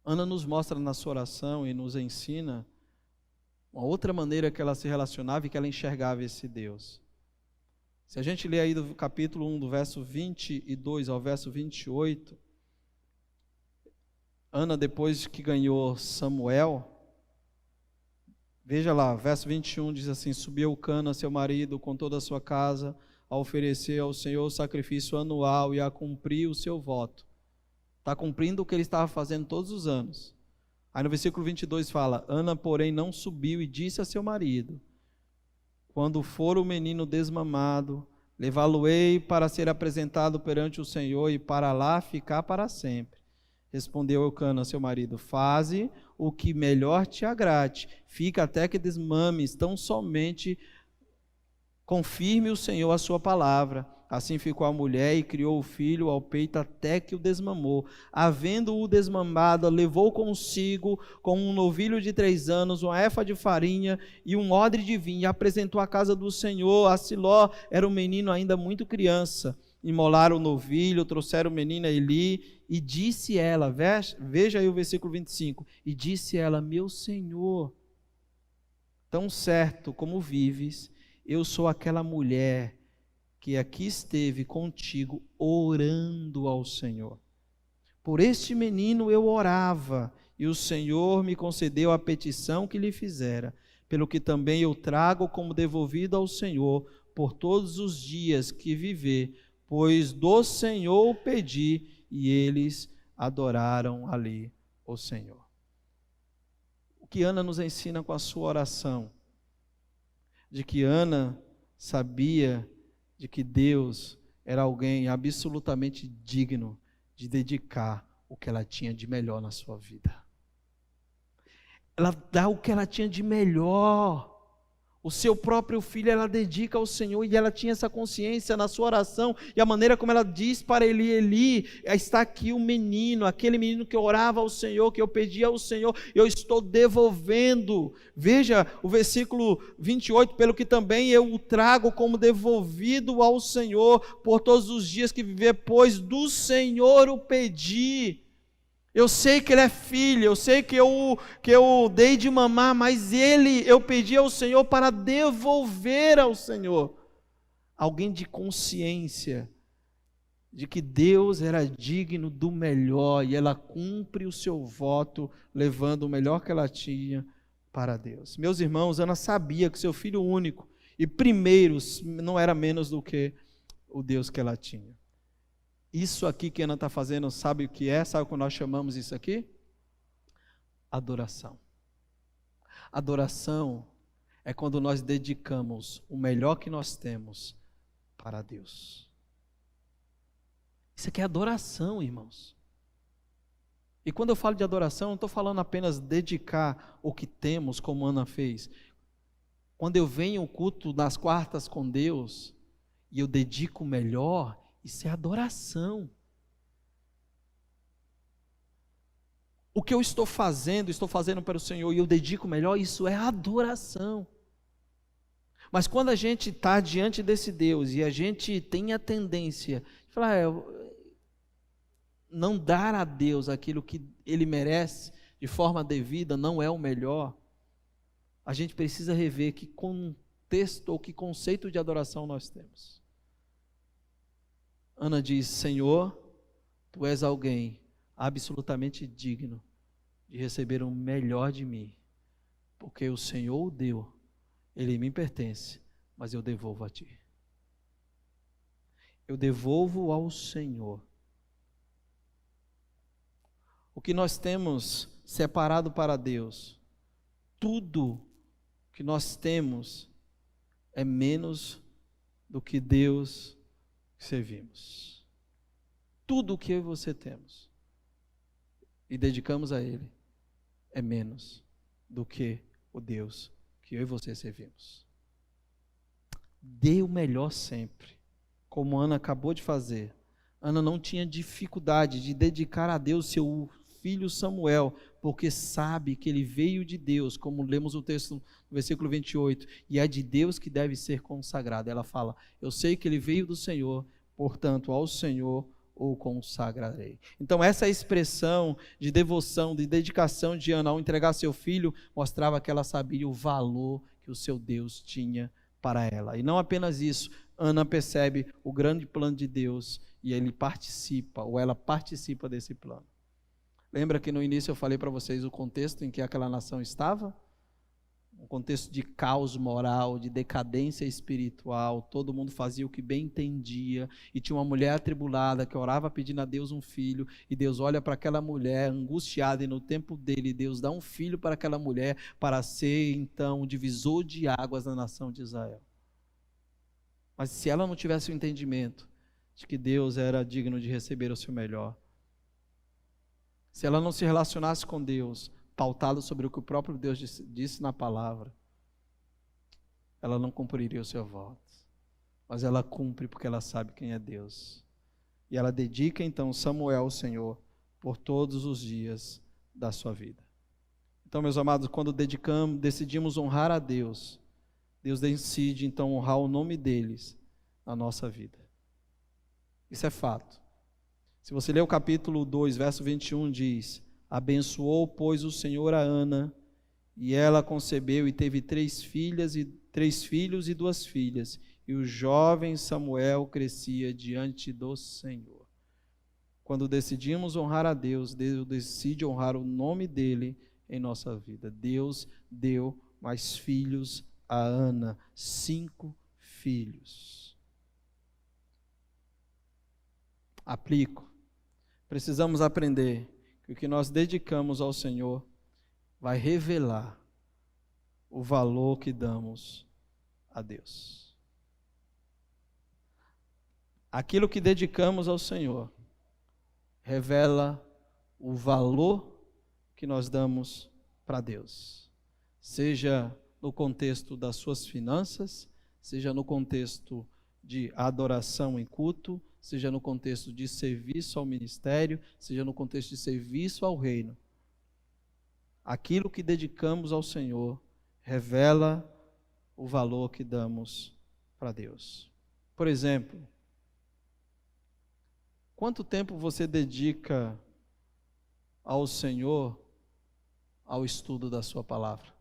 Ana nos mostra na sua oração e nos ensina uma outra maneira que ela se relacionava e que ela enxergava esse Deus. Se a gente ler aí do capítulo 1, do verso 22 ao verso 28, Ana, depois que ganhou Samuel, veja lá, verso 21 diz assim: subiu Cana, seu marido, com toda a sua casa, a oferecer ao Senhor o sacrifício anual e a cumprir o seu voto. Está cumprindo o que ele estava fazendo todos os anos. Aí no versículo 22 fala: Ana, porém, não subiu e disse a seu marido: quando for o menino desmamado, levá-lo-ei para ser apresentado perante o Senhor e para lá ficar para sempre. Respondeu Eucana, seu marido: faze o que melhor te agrade, fica até que desmames, tão somente confirme o Senhor a sua palavra. Assim ficou a mulher e criou o filho ao peito até que o desmamou. Havendo-o desmamado, levou consigo, com um novilho de 3 anos, uma efa de farinha e um odre de vinho, e apresentou à casa do Senhor. A Siló era um menino ainda muito criança. Imolaram o novilho, trouxeram o menino a Eli, e disse ela, veja aí o versículo 25, e disse ela: meu Senhor, tão certo como vives, eu sou aquela mulher que aqui esteve contigo orando ao Senhor. Por este menino eu orava, e o Senhor me concedeu a petição que lhe fizera, pelo que também eu trago como devolvido ao Senhor por todos os dias que viver, pois do Senhor pedi, e eles adoraram ali o Senhor. O que Ana nos ensina com a sua oração? De que Ana sabia de que Deus era alguém absolutamente digno de dedicar o que ela tinha de melhor na sua vida. Ela dá o que ela tinha de melhor. O seu próprio filho ela dedica ao Senhor, e ela tinha essa consciência na sua oração, e a maneira como ela diz para Eli: Eli, está aqui o menino, aquele menino que orava ao Senhor, que eu pedia ao Senhor, eu estou devolvendo. Veja o versículo 28, pelo que também eu o trago como devolvido ao Senhor por todos os dias que viver, pois do Senhor o pedi. Eu sei que ele é filho, eu sei que eu dei de mamar, mas eu pedi ao Senhor para devolver ao Senhor. Alguém de consciência de que Deus era digno do melhor, e ela cumpre o seu voto, levando o melhor que ela tinha para Deus. Meus irmãos, Ana sabia que seu filho único e primeiro não era menos do que o Deus que ela tinha. Isso aqui que Ana está fazendo, sabe o que é? Sabe como nós chamamos isso aqui? Adoração. Adoração é quando nós dedicamos o melhor que nós temos para Deus. Isso aqui é adoração, irmãos. E quando eu falo de adoração, não estou falando apenas dedicar o que temos, como Ana fez. Quando eu venho ao culto nas quartas com Deus, e eu dedico o melhor, isso é adoração. O que eu estou fazendo para o Senhor, e eu dedico o melhor, isso é adoração. Mas quando a gente está diante desse Deus, e a gente tem a tendência de falar, não dar a Deus aquilo que Ele merece, de forma devida, não é o melhor, a gente precisa rever que contexto ou que conceito de adoração nós temos. Ana diz, Senhor, Tu és alguém absolutamente digno de receber o melhor de mim, porque o Senhor o deu, Ele me pertence, mas eu devolvo a Ti. Eu devolvo ao Senhor. O que nós temos separado para Deus, tudo que nós temos é menos do que Deus que servimos. Tudo o que eu e você temos e dedicamos a Ele é menos do que o Deus que eu e você servimos. Dê o melhor sempre, como Ana acabou de fazer. Ana não tinha dificuldade de dedicar a Deus seu filho Samuel, porque sabe que ele veio de Deus, como lemos o texto no versículo 28, e é de Deus que deve ser consagrado. Ela fala, eu sei que ele veio do Senhor, portanto ao Senhor o consagrarei. Então essa expressão de devoção, de dedicação de Ana ao entregar seu filho, mostrava que ela sabia o valor que o seu Deus tinha para ela. E não apenas isso, Ana percebe o grande plano de Deus e ele participa, ou ela participa desse plano. Lembra que no início eu falei para vocês o contexto em que aquela nação estava? Um contexto de caos moral, de decadência espiritual, todo mundo fazia o que bem entendia, e tinha uma mulher atribulada que orava pedindo a Deus um filho, e Deus olha para aquela mulher angustiada, e no tempo dele, Deus dá um filho para aquela mulher, para ser então o divisor de águas na nação de Israel. Mas se ela não tivesse o entendimento de que Deus era digno de receber o seu melhor, se ela não se relacionasse com Deus, pautado sobre o que o próprio Deus disse na palavra, ela não cumpriria o seu voto. Mas ela cumpre porque ela sabe quem é Deus. E ela dedica então Samuel ao Senhor por todos os dias da sua vida. Então, meus amados, quando decidimos honrar a Deus, Deus decide então honrar o nome deles na nossa vida. Isso é fato. Se você ler o capítulo 2, verso 21, diz, abençoou, pois, o Senhor a Ana, e ela concebeu e teve 3 filhos e 2 filhas, e o jovem Samuel crescia diante do Senhor. Quando decidimos honrar a Deus, Deus decide honrar o nome dele em nossa vida. Deus deu mais filhos a Ana, 5 filhos. Aplico. Precisamos aprender que o que nós dedicamos ao Senhor vai revelar o valor que damos a Deus. Aquilo que dedicamos ao Senhor revela o valor que nós damos para Deus. Seja no contexto das suas finanças, seja no contexto de adoração em culto, seja no contexto de serviço ao ministério, seja no contexto de serviço ao reino. Aquilo que dedicamos ao Senhor revela o valor que damos para Deus. Por exemplo, quanto tempo você dedica ao Senhor ao estudo da sua palavra?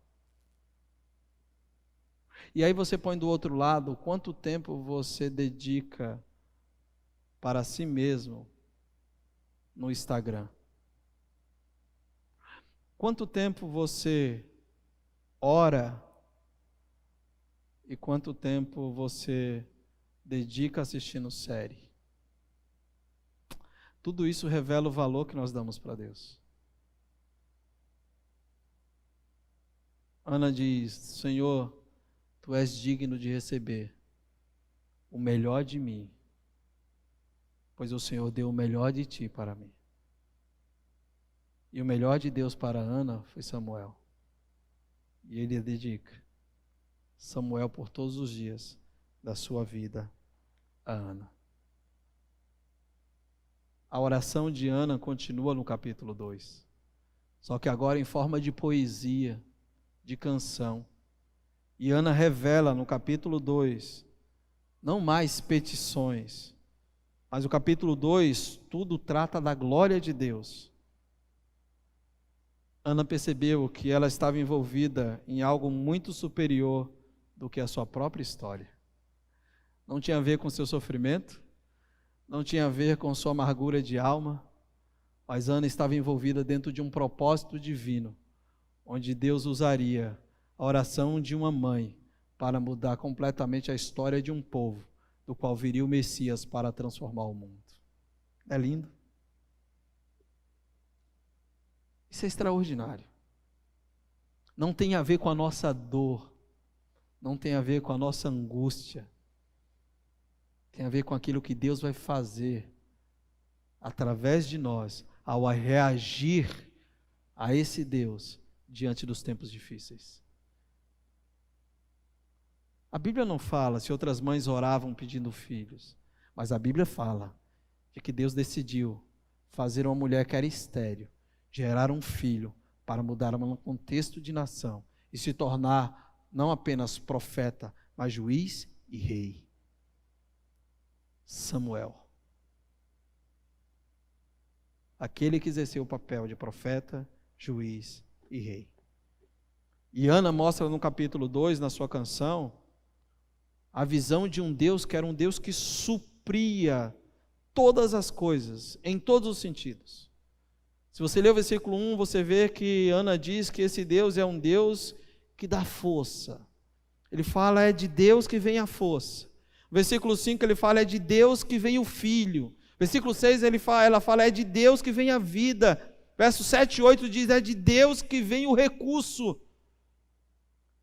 E aí você põe do outro lado, quanto tempo você dedica para si mesmo no Instagram? Quanto tempo você ora e quanto tempo você dedica assistindo série? Tudo isso revela o valor que nós damos para Deus. Ana diz: Senhor, Tu és digno de receber o melhor de mim, pois o Senhor deu o melhor de Ti para mim. E o melhor de Deus para Ana foi Samuel. E ele dedica Samuel por todos os dias da sua vida a Ana. A oração de Ana continua no capítulo 2, só que agora em forma de poesia, de canção. E Ana revela no capítulo 2, não mais petições, mas o capítulo 2, tudo trata da glória de Deus. Ana percebeu que ela estava envolvida em algo muito superior do que a sua própria história. Não tinha a ver com seu sofrimento, não tinha a ver com sua amargura de alma, mas Ana estava envolvida dentro de um propósito divino, onde Deus usaria a oração de uma mãe para mudar completamente a história de um povo, do qual viria o Messias para transformar o mundo. É lindo? Isso é extraordinário. Não tem a ver com a nossa dor, não tem a ver com a nossa angústia, tem a ver com aquilo que Deus vai fazer através de nós, ao reagir a esse Deus diante dos tempos difíceis. A Bíblia não fala se outras mães oravam pedindo filhos, mas a Bíblia fala de que Deus decidiu fazer uma mulher que era estéril gerar um filho para mudar um contexto de nação e se tornar não apenas profeta, mas juiz e rei. Samuel. Aquele que exerceu o papel de profeta, juiz e rei. E Ana mostra no capítulo 2, na sua canção, a visão de um Deus que era um Deus que supria todas as coisas, em todos os sentidos. Se você ler o versículo 1, você vê que Ana diz que esse Deus é um Deus que dá força. Ele fala, é de Deus que vem a força. O versículo 5, ele fala, é de Deus que vem o filho. Versículo 6, ela fala, é de Deus que vem a vida. Verso 7 e 8 diz, é de Deus que vem o recurso.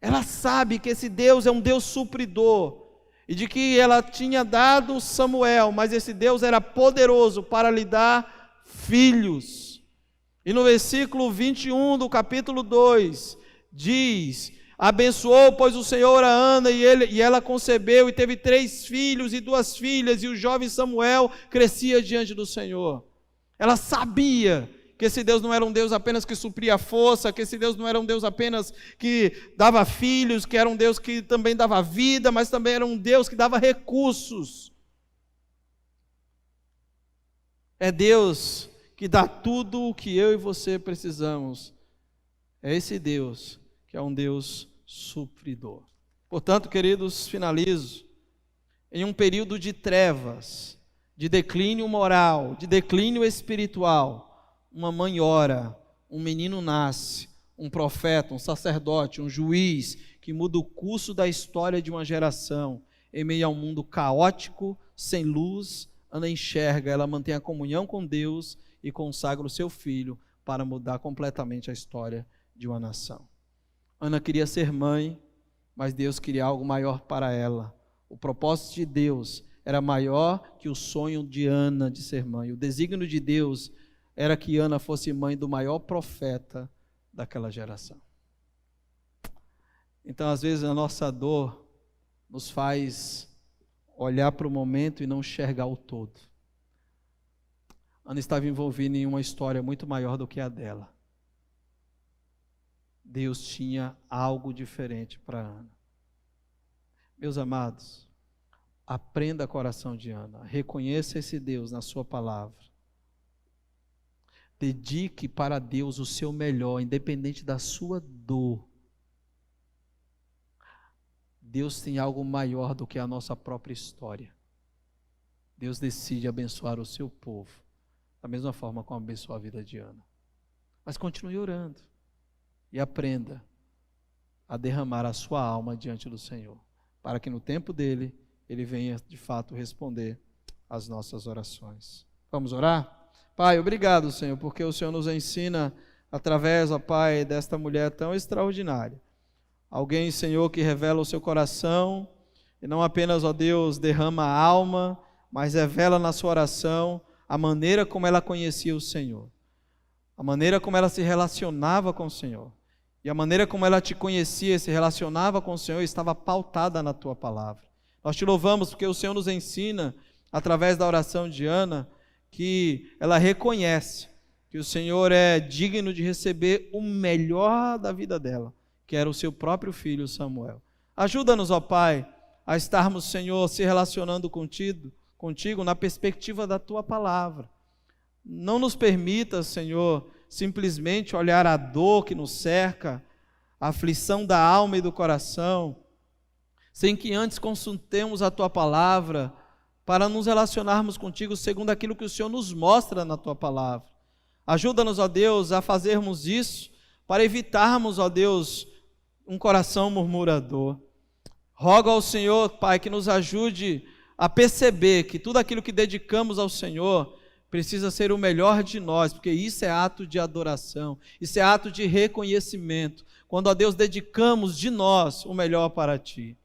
Ela sabe que esse Deus é um Deus supridor. E de que ela tinha dado Samuel, mas esse Deus era poderoso para lhe dar filhos. E no versículo 21 do capítulo 2, diz, abençoou, pois o Senhor a Ana, e ela concebeu, e teve 3 filhos e 2 filhas, e o jovem Samuel crescia diante do Senhor. Ela sabia que esse Deus não era um Deus apenas que supria a força, que esse Deus não era um Deus apenas que dava filhos, que era um Deus que também dava vida, mas também era um Deus que dava recursos. É Deus que dá tudo o que eu e você precisamos. É esse Deus que é um Deus supridor. Portanto, queridos, finalizo. Em um período de trevas, de declínio moral, de declínio espiritual, uma mãe ora, um menino nasce, um profeta, um sacerdote, um juiz, que muda o curso da história de uma geração. Em meio a um mundo caótico, sem luz, Ana enxerga, ela mantém a comunhão com Deus e consagra o seu filho para mudar completamente a história de uma nação. Ana queria ser mãe, mas Deus queria algo maior para ela. O propósito de Deus era maior que o sonho de Ana de ser mãe. O desígnio de Deus era que Ana fosse mãe do maior profeta daquela geração. Então, às vezes, a nossa dor nos faz olhar para o momento e não enxergar o todo. Ana estava envolvida em uma história muito maior do que a dela. Deus tinha algo diferente para Ana. Meus amados, aprenda o coração de Ana, reconheça esse Deus na sua palavra. Dedique para Deus o seu melhor, independente da sua dor. Deus tem algo maior do que a nossa própria história. Deus decide abençoar o seu povo, da mesma forma como abençoou a vida de Ana. Mas continue orando e aprenda a derramar a sua alma diante do Senhor, para que no tempo dele, ele venha de fato responder às nossas orações. Vamos orar? Pai, obrigado, Senhor, porque o Senhor nos ensina através, ó Pai, desta mulher tão extraordinária. Alguém, Senhor, que revela o seu coração, e não apenas, ó Deus, derrama a alma, mas revela na sua oração a maneira como ela conhecia o Senhor, a maneira como ela se relacionava com o Senhor. E a maneira como ela te conhecia e se relacionava com o Senhor estava pautada na tua palavra. Nós te louvamos porque o Senhor nos ensina, através da oração de Ana, que ela reconhece que o Senhor é digno de receber o melhor da vida dela, que era o seu próprio filho Samuel. Ajuda-nos, ó Pai, a estarmos, Senhor, se relacionando contigo na perspectiva da tua palavra. Não nos permita, Senhor, simplesmente olhar a dor que nos cerca, a aflição da alma e do coração, sem que antes consultemos a tua palavra para nos relacionarmos contigo segundo aquilo que o Senhor nos mostra na tua palavra. Ajuda-nos, ó Deus, a fazermos isso para evitarmos, ó Deus, um coração murmurador. Rogo ao Senhor, Pai, que nos ajude a perceber que tudo aquilo que dedicamos ao Senhor precisa ser o melhor de nós, porque isso é ato de adoração, isso é ato de reconhecimento, quando, ó Deus, dedicamos de nós o melhor para Ti.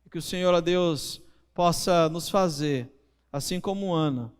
E que o Senhor, ó Deus, possa nos fazer, assim como Ana,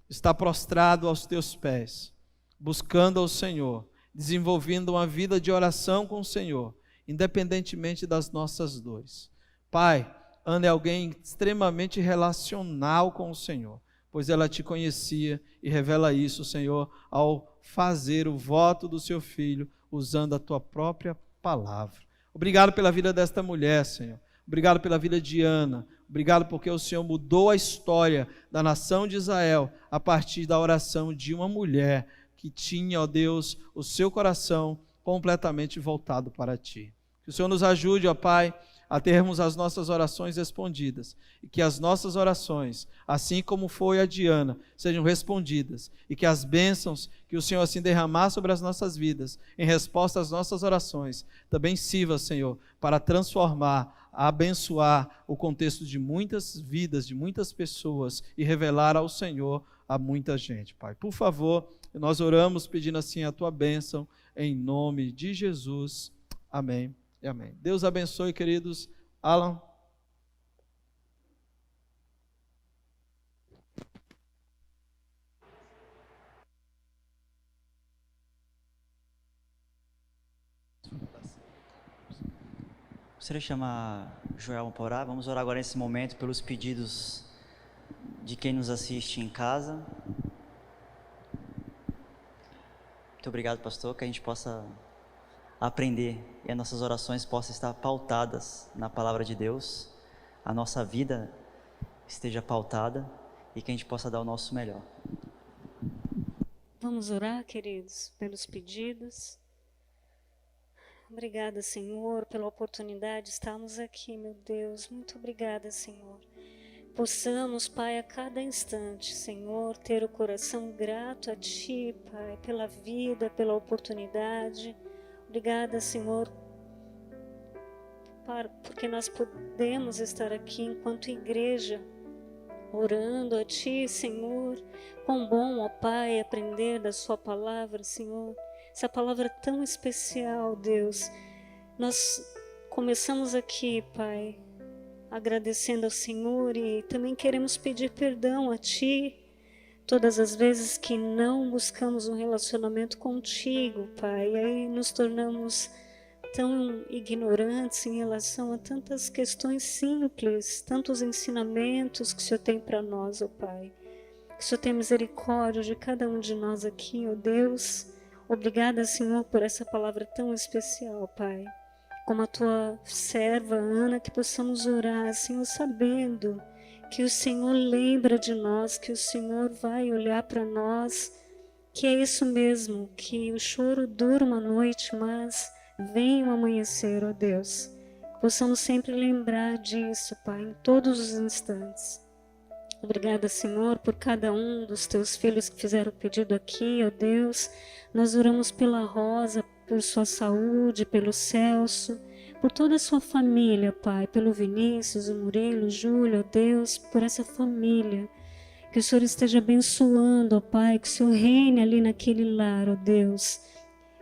estar prostrado aos Teus pés, buscando ao Senhor, desenvolvendo uma vida de oração com o Senhor, independentemente das nossas dores. Pai, Ana é alguém extremamente relacional com o Senhor, pois ela te conhecia e revela isso, Senhor, ao fazer o voto do seu filho, usando a tua própria palavra. Obrigado pela vida desta mulher, Senhor. Obrigado pela vida de Ana. Obrigado porque o Senhor mudou a história da nação de Israel a partir da oração de uma mulher que tinha, ó Deus, o seu coração completamente voltado para Ti. Que o Senhor nos ajude, ó Pai, a termos as nossas orações respondidas, e que as nossas orações, assim como foi a de Ana, sejam respondidas, e que as bênçãos que o Senhor assim derramar sobre as nossas vidas, em resposta às nossas orações, também sirva, Senhor, para transformar, abençoar o contexto de muitas vidas, de muitas pessoas, e revelar ao Senhor a muita gente, Pai. Por favor, nós oramos pedindo assim a Tua bênção, em nome de Jesus. Amém. E amém. Deus abençoe, queridos. Alan. Gostaria de chamar Joel para orar. Vamos orar agora nesse momento pelos pedidos de quem nos assiste em casa. Muito obrigado, pastor, que a gente possa aprender e as nossas orações possam estar pautadas na palavra de Deus, a nossa vida esteja pautada e que a gente possa dar o nosso melhor. Vamos orar, queridos, pelos pedidos. Obrigada, Senhor, pela oportunidade de estarmos aqui, meu Deus. Muito obrigada, Senhor. Possamos, Pai, a cada instante, Senhor, ter o coração grato a Ti, Pai, pela vida, pela oportunidade. Obrigada, Senhor, porque nós podemos estar aqui enquanto igreja, orando a Ti, Senhor. Quão bom, ó Pai, aprender da Sua palavra, Senhor. Essa palavra é tão especial, Deus. Nós começamos aqui, Pai, agradecendo ao Senhor e também queremos pedir perdão a Ti todas as vezes que não buscamos um relacionamento contigo, Pai, e aí nos tornamos tão ignorantes em relação a tantas questões simples, tantos ensinamentos que o Senhor tem para nós, ó Pai. Que o Senhor tenha misericórdia de cada um de nós aqui, ó Deus. Obrigada, Senhor, por essa palavra tão especial, Pai. Como a Tua serva, Ana, que possamos orar, Senhor, sabendo que o Senhor lembra de nós, que o Senhor vai olhar para nós, que é isso mesmo, que o choro dura uma noite, mas vem o amanhecer, ó Deus. Que possamos sempre lembrar disso, Pai, em todos os instantes. Obrigada, Senhor, por cada um dos Teus filhos que fizeram o pedido aqui, ó Deus. Nós oramos pela Rosa, por sua saúde, pelo Celso, por toda a sua família, Pai, pelo Vinícius, o Murilo, o Júlio, ó Deus, por essa família. Que o Senhor esteja abençoando, ó Pai, que o Senhor reine ali naquele lar, ó Deus.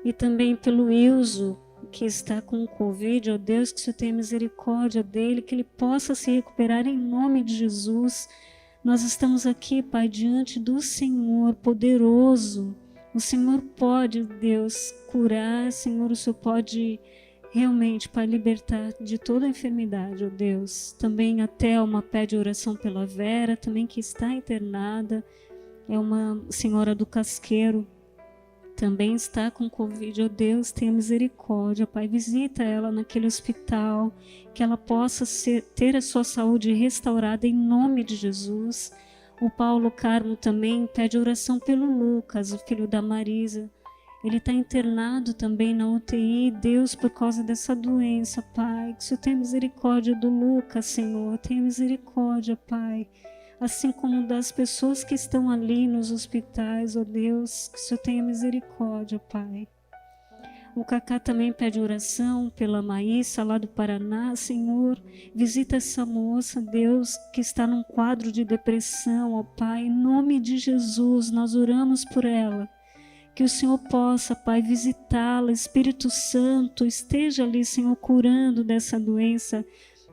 E também pelo Ilso, que está com o Covid, ó Deus, que o Senhor tenha misericórdia dele, que ele possa se recuperar em nome de Jesus. Nós estamos aqui, Pai, diante do Senhor poderoso. O Senhor pode, Deus, curar, Senhor, o Senhor pode realmente, Pai, libertar de toda a enfermidade, ó Deus. Também a Thelma pede oração pela Vera, também que está internada, é uma senhora do Casqueiro, também está com Covid, ó Deus, tenha misericórdia, Pai, visita ela naquele hospital, que ela possa ter a sua saúde restaurada em nome de Jesus. O Paulo Carmo também pede oração pelo Lucas, o filho da Marisa. Ele está internado também na UTI, Deus, por causa dessa doença, Pai. Que o Senhor tenha misericórdia do Lucas, Senhor, tenha misericórdia, Pai. Assim como das pessoas que estão ali nos hospitais, ó Deus, que o Senhor tenha misericórdia, Pai. O Cacá também pede oração pela Maísa, lá do Paraná. Senhor, visita essa moça, Deus, que está num quadro de depressão, ó Pai. Em nome de Jesus, nós oramos por ela. Que o Senhor possa, Pai, visitá-la, Espírito Santo, esteja ali, Senhor, curando dessa doença,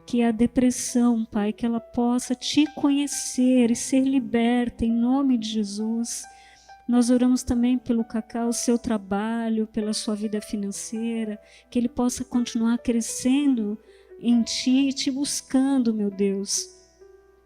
que é a depressão, Pai, que ela possa te conhecer e ser liberta em nome de Jesus. Nós oramos também pelo Cacá, o seu trabalho, pela sua vida financeira, que ele possa continuar crescendo em ti, te buscando, meu Deus.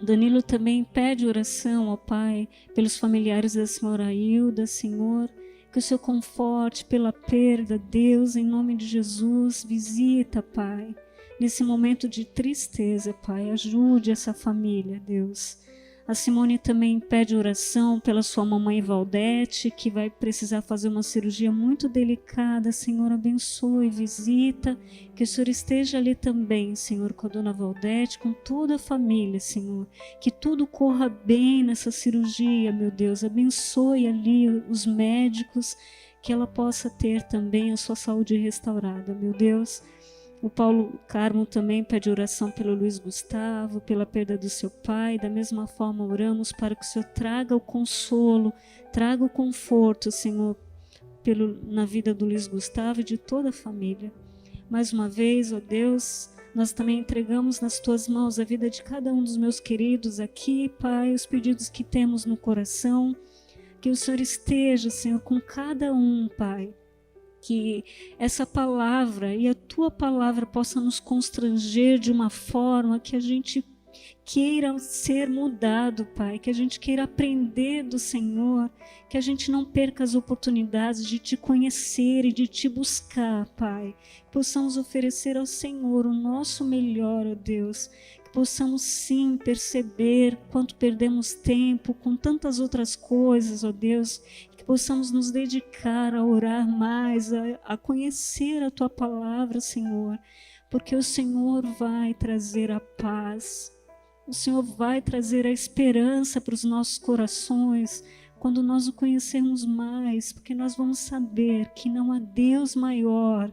Danilo também pede oração, ó Pai, pelos familiares da senhora Hilda, Senhor, que o Senhor conforte pela perda, Deus, em nome de Jesus, visita, Pai. Nesse momento de tristeza, Pai, ajude essa família, Deus. A Simone também pede oração pela sua mamãe Valdete, que vai precisar fazer uma cirurgia muito delicada. Senhor, abençoe, visita, que o Senhor esteja ali também, Senhor, com a dona Valdete, com toda a família, Senhor. Que tudo corra bem nessa cirurgia, meu Deus. Abençoe ali os médicos, que ela possa ter também a sua saúde restaurada, meu Deus. O Paulo Carmo também pede oração pelo Luiz Gustavo, pela perda do seu pai. Da mesma forma, oramos para que o Senhor traga o consolo, traga o conforto, Senhor, na vida do Luiz Gustavo e de toda a família. Mais uma vez, ó Deus, nós também entregamos nas Tuas mãos a vida de cada um dos meus queridos aqui, Pai, os pedidos que temos no coração. Que o Senhor esteja, Senhor, com cada um, Pai. Que essa palavra e a Tua palavra possa nos constranger de uma forma que a gente queira ser mudado, Pai, que a gente queira aprender do Senhor, que a gente não perca as oportunidades de Te conhecer e de Te buscar, Pai. Que possamos oferecer ao Senhor o nosso melhor, ó Deus. Que possamos sim perceber quanto perdemos tempo com tantas outras coisas, ó Deus. Possamos nos dedicar a orar mais, a conhecer a Tua palavra, Senhor, porque o Senhor vai trazer a paz, o Senhor vai trazer a esperança para os nossos corações, quando nós o conhecermos mais, porque nós vamos saber que não há Deus maior,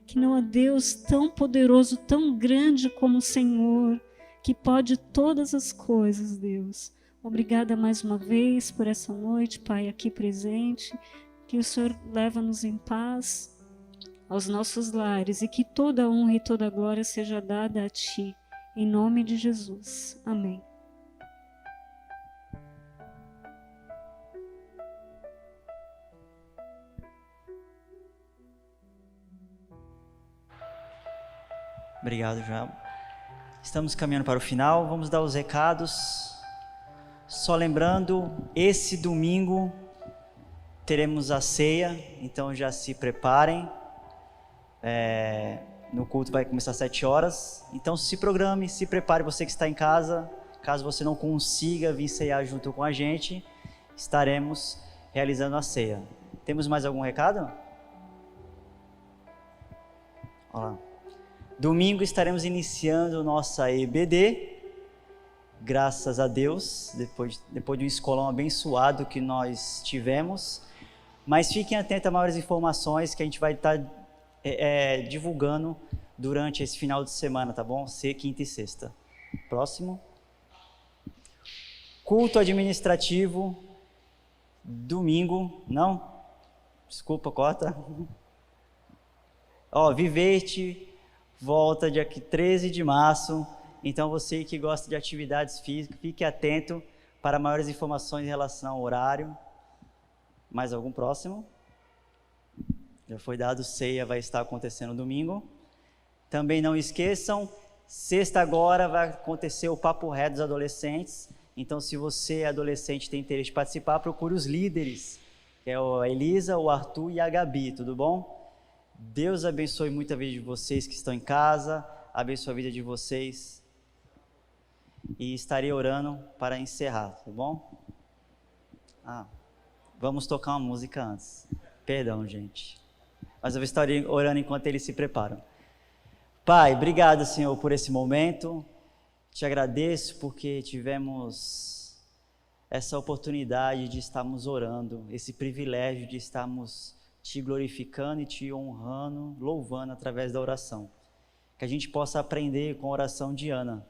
que não há Deus tão poderoso, tão grande como o Senhor, que pode todas as coisas, Deus. Obrigada mais uma vez por essa noite, Pai, aqui presente. Que o Senhor leva-nos em paz aos nossos lares e que toda a honra e toda a glória seja dada a Ti. Em nome de Jesus. Amém. Obrigado, João. Estamos caminhando para o final. Vamos dar os recados. Só lembrando, esse domingo teremos a ceia, então já se preparem. No culto vai começar às 7 horas, então se programe, se prepare, você que está em casa. Caso você não consiga vir ceiar junto com a gente, estaremos realizando a ceia. Temos mais algum recado? Olá. Domingo estaremos iniciando nossa EBD. Graças a Deus, depois de um escolão abençoado que nós tivemos. Mas fiquem atentos a maiores informações que a gente vai estar divulgando durante esse final de semana, tá bom? Quinta e sexta. Próximo. Culto administrativo, domingo, não? Desculpa, corta. Viverte volta dia 13 de março. Então, você que gosta de atividades físicas, fique atento para maiores informações em relação ao horário. Mais algum próximo? Já foi dado, ceia vai estar acontecendo domingo. Também não esqueçam, sexta agora vai acontecer o Papo Reto dos adolescentes. Então, se você, adolescente, tem interesse em participar, procure os líderes, que é a Elisa, o Arthur e a Gabi, tudo bom? Deus abençoe muito a vida de vocês que estão em casa, abençoe a vida de vocês. E estarei orando para encerrar, tá bom? Vamos tocar uma música antes. Perdão, gente. Mas eu estarei orando enquanto eles se preparam. Pai, obrigado, Senhor, por esse momento. Te agradeço porque tivemos essa oportunidade de estarmos orando, esse privilégio de estarmos te glorificando e te honrando, louvando através da oração. Que a gente possa aprender com a oração de Ana,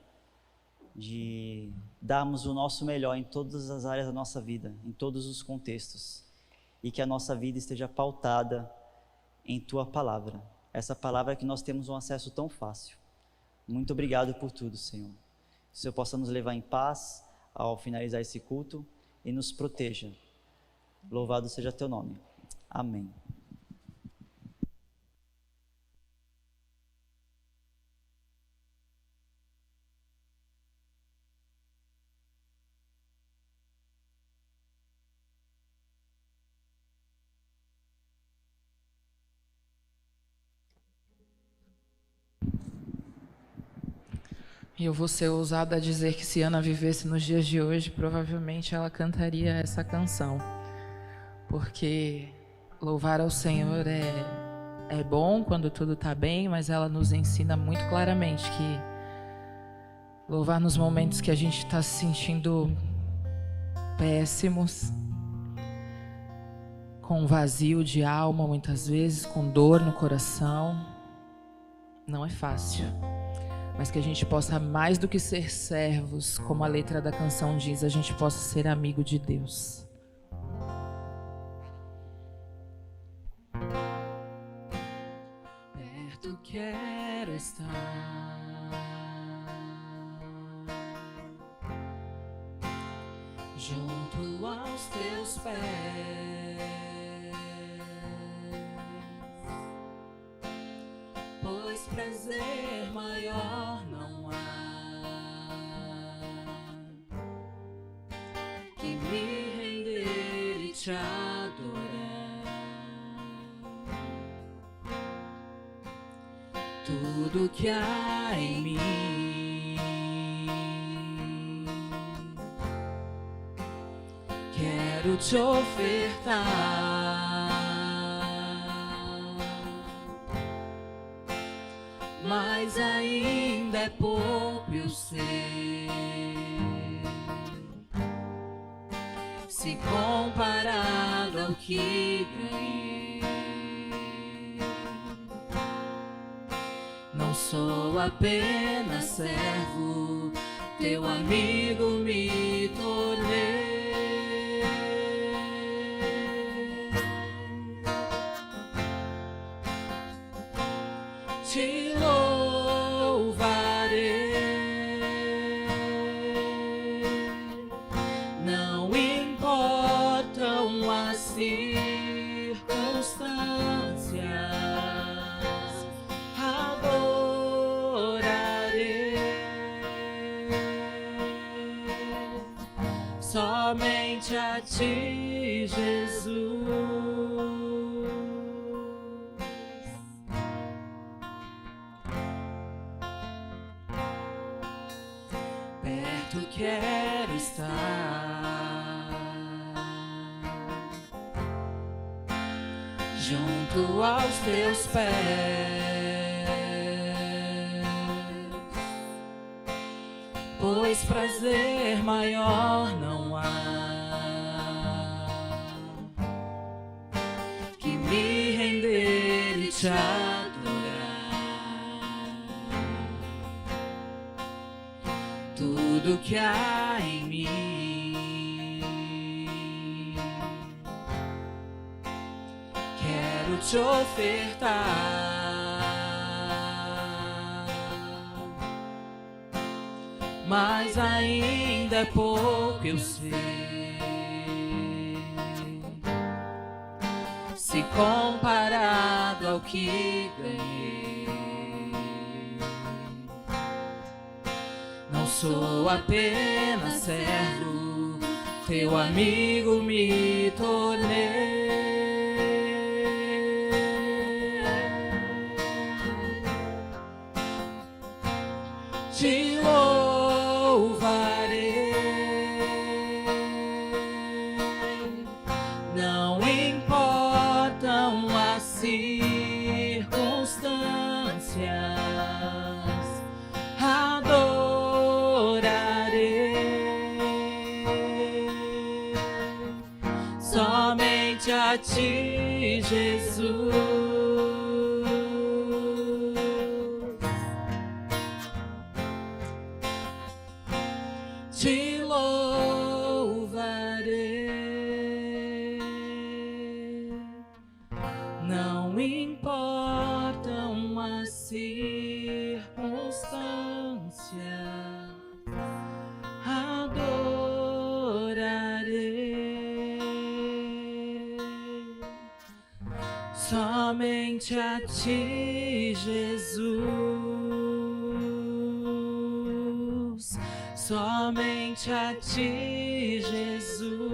de darmos o nosso melhor em todas as áreas da nossa vida, em todos os contextos, e que a nossa vida esteja pautada em Tua Palavra, essa palavra que nós temos um acesso tão fácil. Muito obrigado por tudo, Senhor. Que o Senhor possa nos levar em paz ao finalizar esse culto e nos proteja. Louvado seja Teu nome. Amém. E eu vou ser ousada a dizer que se Ana vivesse nos dias de hoje, provavelmente ela cantaria essa canção. Porque louvar ao Senhor é bom quando tudo está bem, mas ela nos ensina muito claramente que louvar nos momentos que a gente está se sentindo péssimos, com vazio de alma muitas vezes, com dor no coração, não é fácil. Mas que a gente possa, mais do que ser servos, como a letra da canção diz, a gente possa ser amigo de Deus. Perto quero estar, junto aos teus pés, pois prazer maior não há que me render e te adorar. Tudo que há em mim quero te ofertar. Mas ainda é pouco eu sei, se comparado ao que ganhei. Não sou apenas servo, teu amigo me tornei. Te não importam as circunstâncias, adorarei somente a ti, Jesus. Perto quero estar, junto aos teus pés, pois prazer maior não há que me render e te adorar. Tudo que há em mim quero te ofertar. mas ainda é pouco, eu sei. Se comparado ao que ganhei, não sou apenas servo, teu amigo me tornei. Te louvarei, não importam as circunstâncias, adorarei somente a ti, Jesus. Te louvarei, não importam as circunstâncias, adorarei somente a ti, Jesus. Somente a ti, Jesus.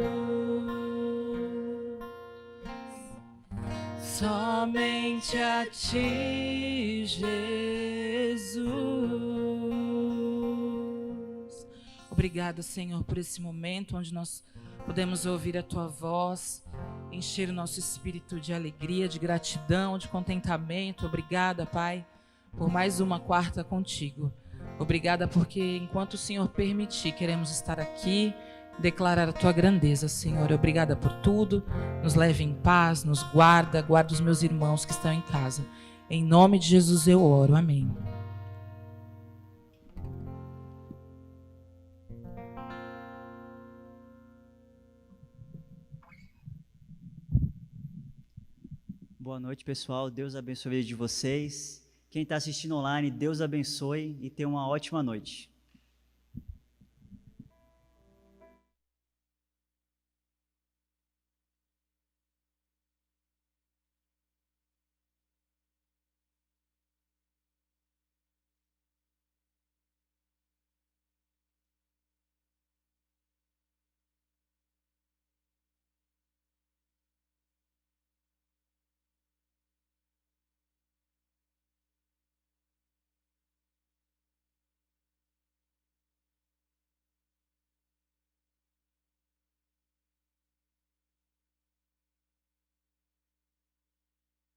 Somente a ti, Jesus. Obrigada, Senhor, por esse momento onde nós podemos ouvir a tua voz, encher o nosso espírito de alegria, de gratidão, de contentamento. Obrigada, Pai, por mais uma quarta contigo. Obrigada porque enquanto o Senhor permitir, queremos estar aqui, declarar a tua grandeza, Senhor. Obrigada por tudo. Nos leve em paz, nos guarda os meus irmãos que estão em casa. Em nome de Jesus eu oro. Amém. Boa noite, pessoal. Deus abençoe a vida de vocês. Quem está assistindo online, Deus abençoe e tenha uma ótima noite.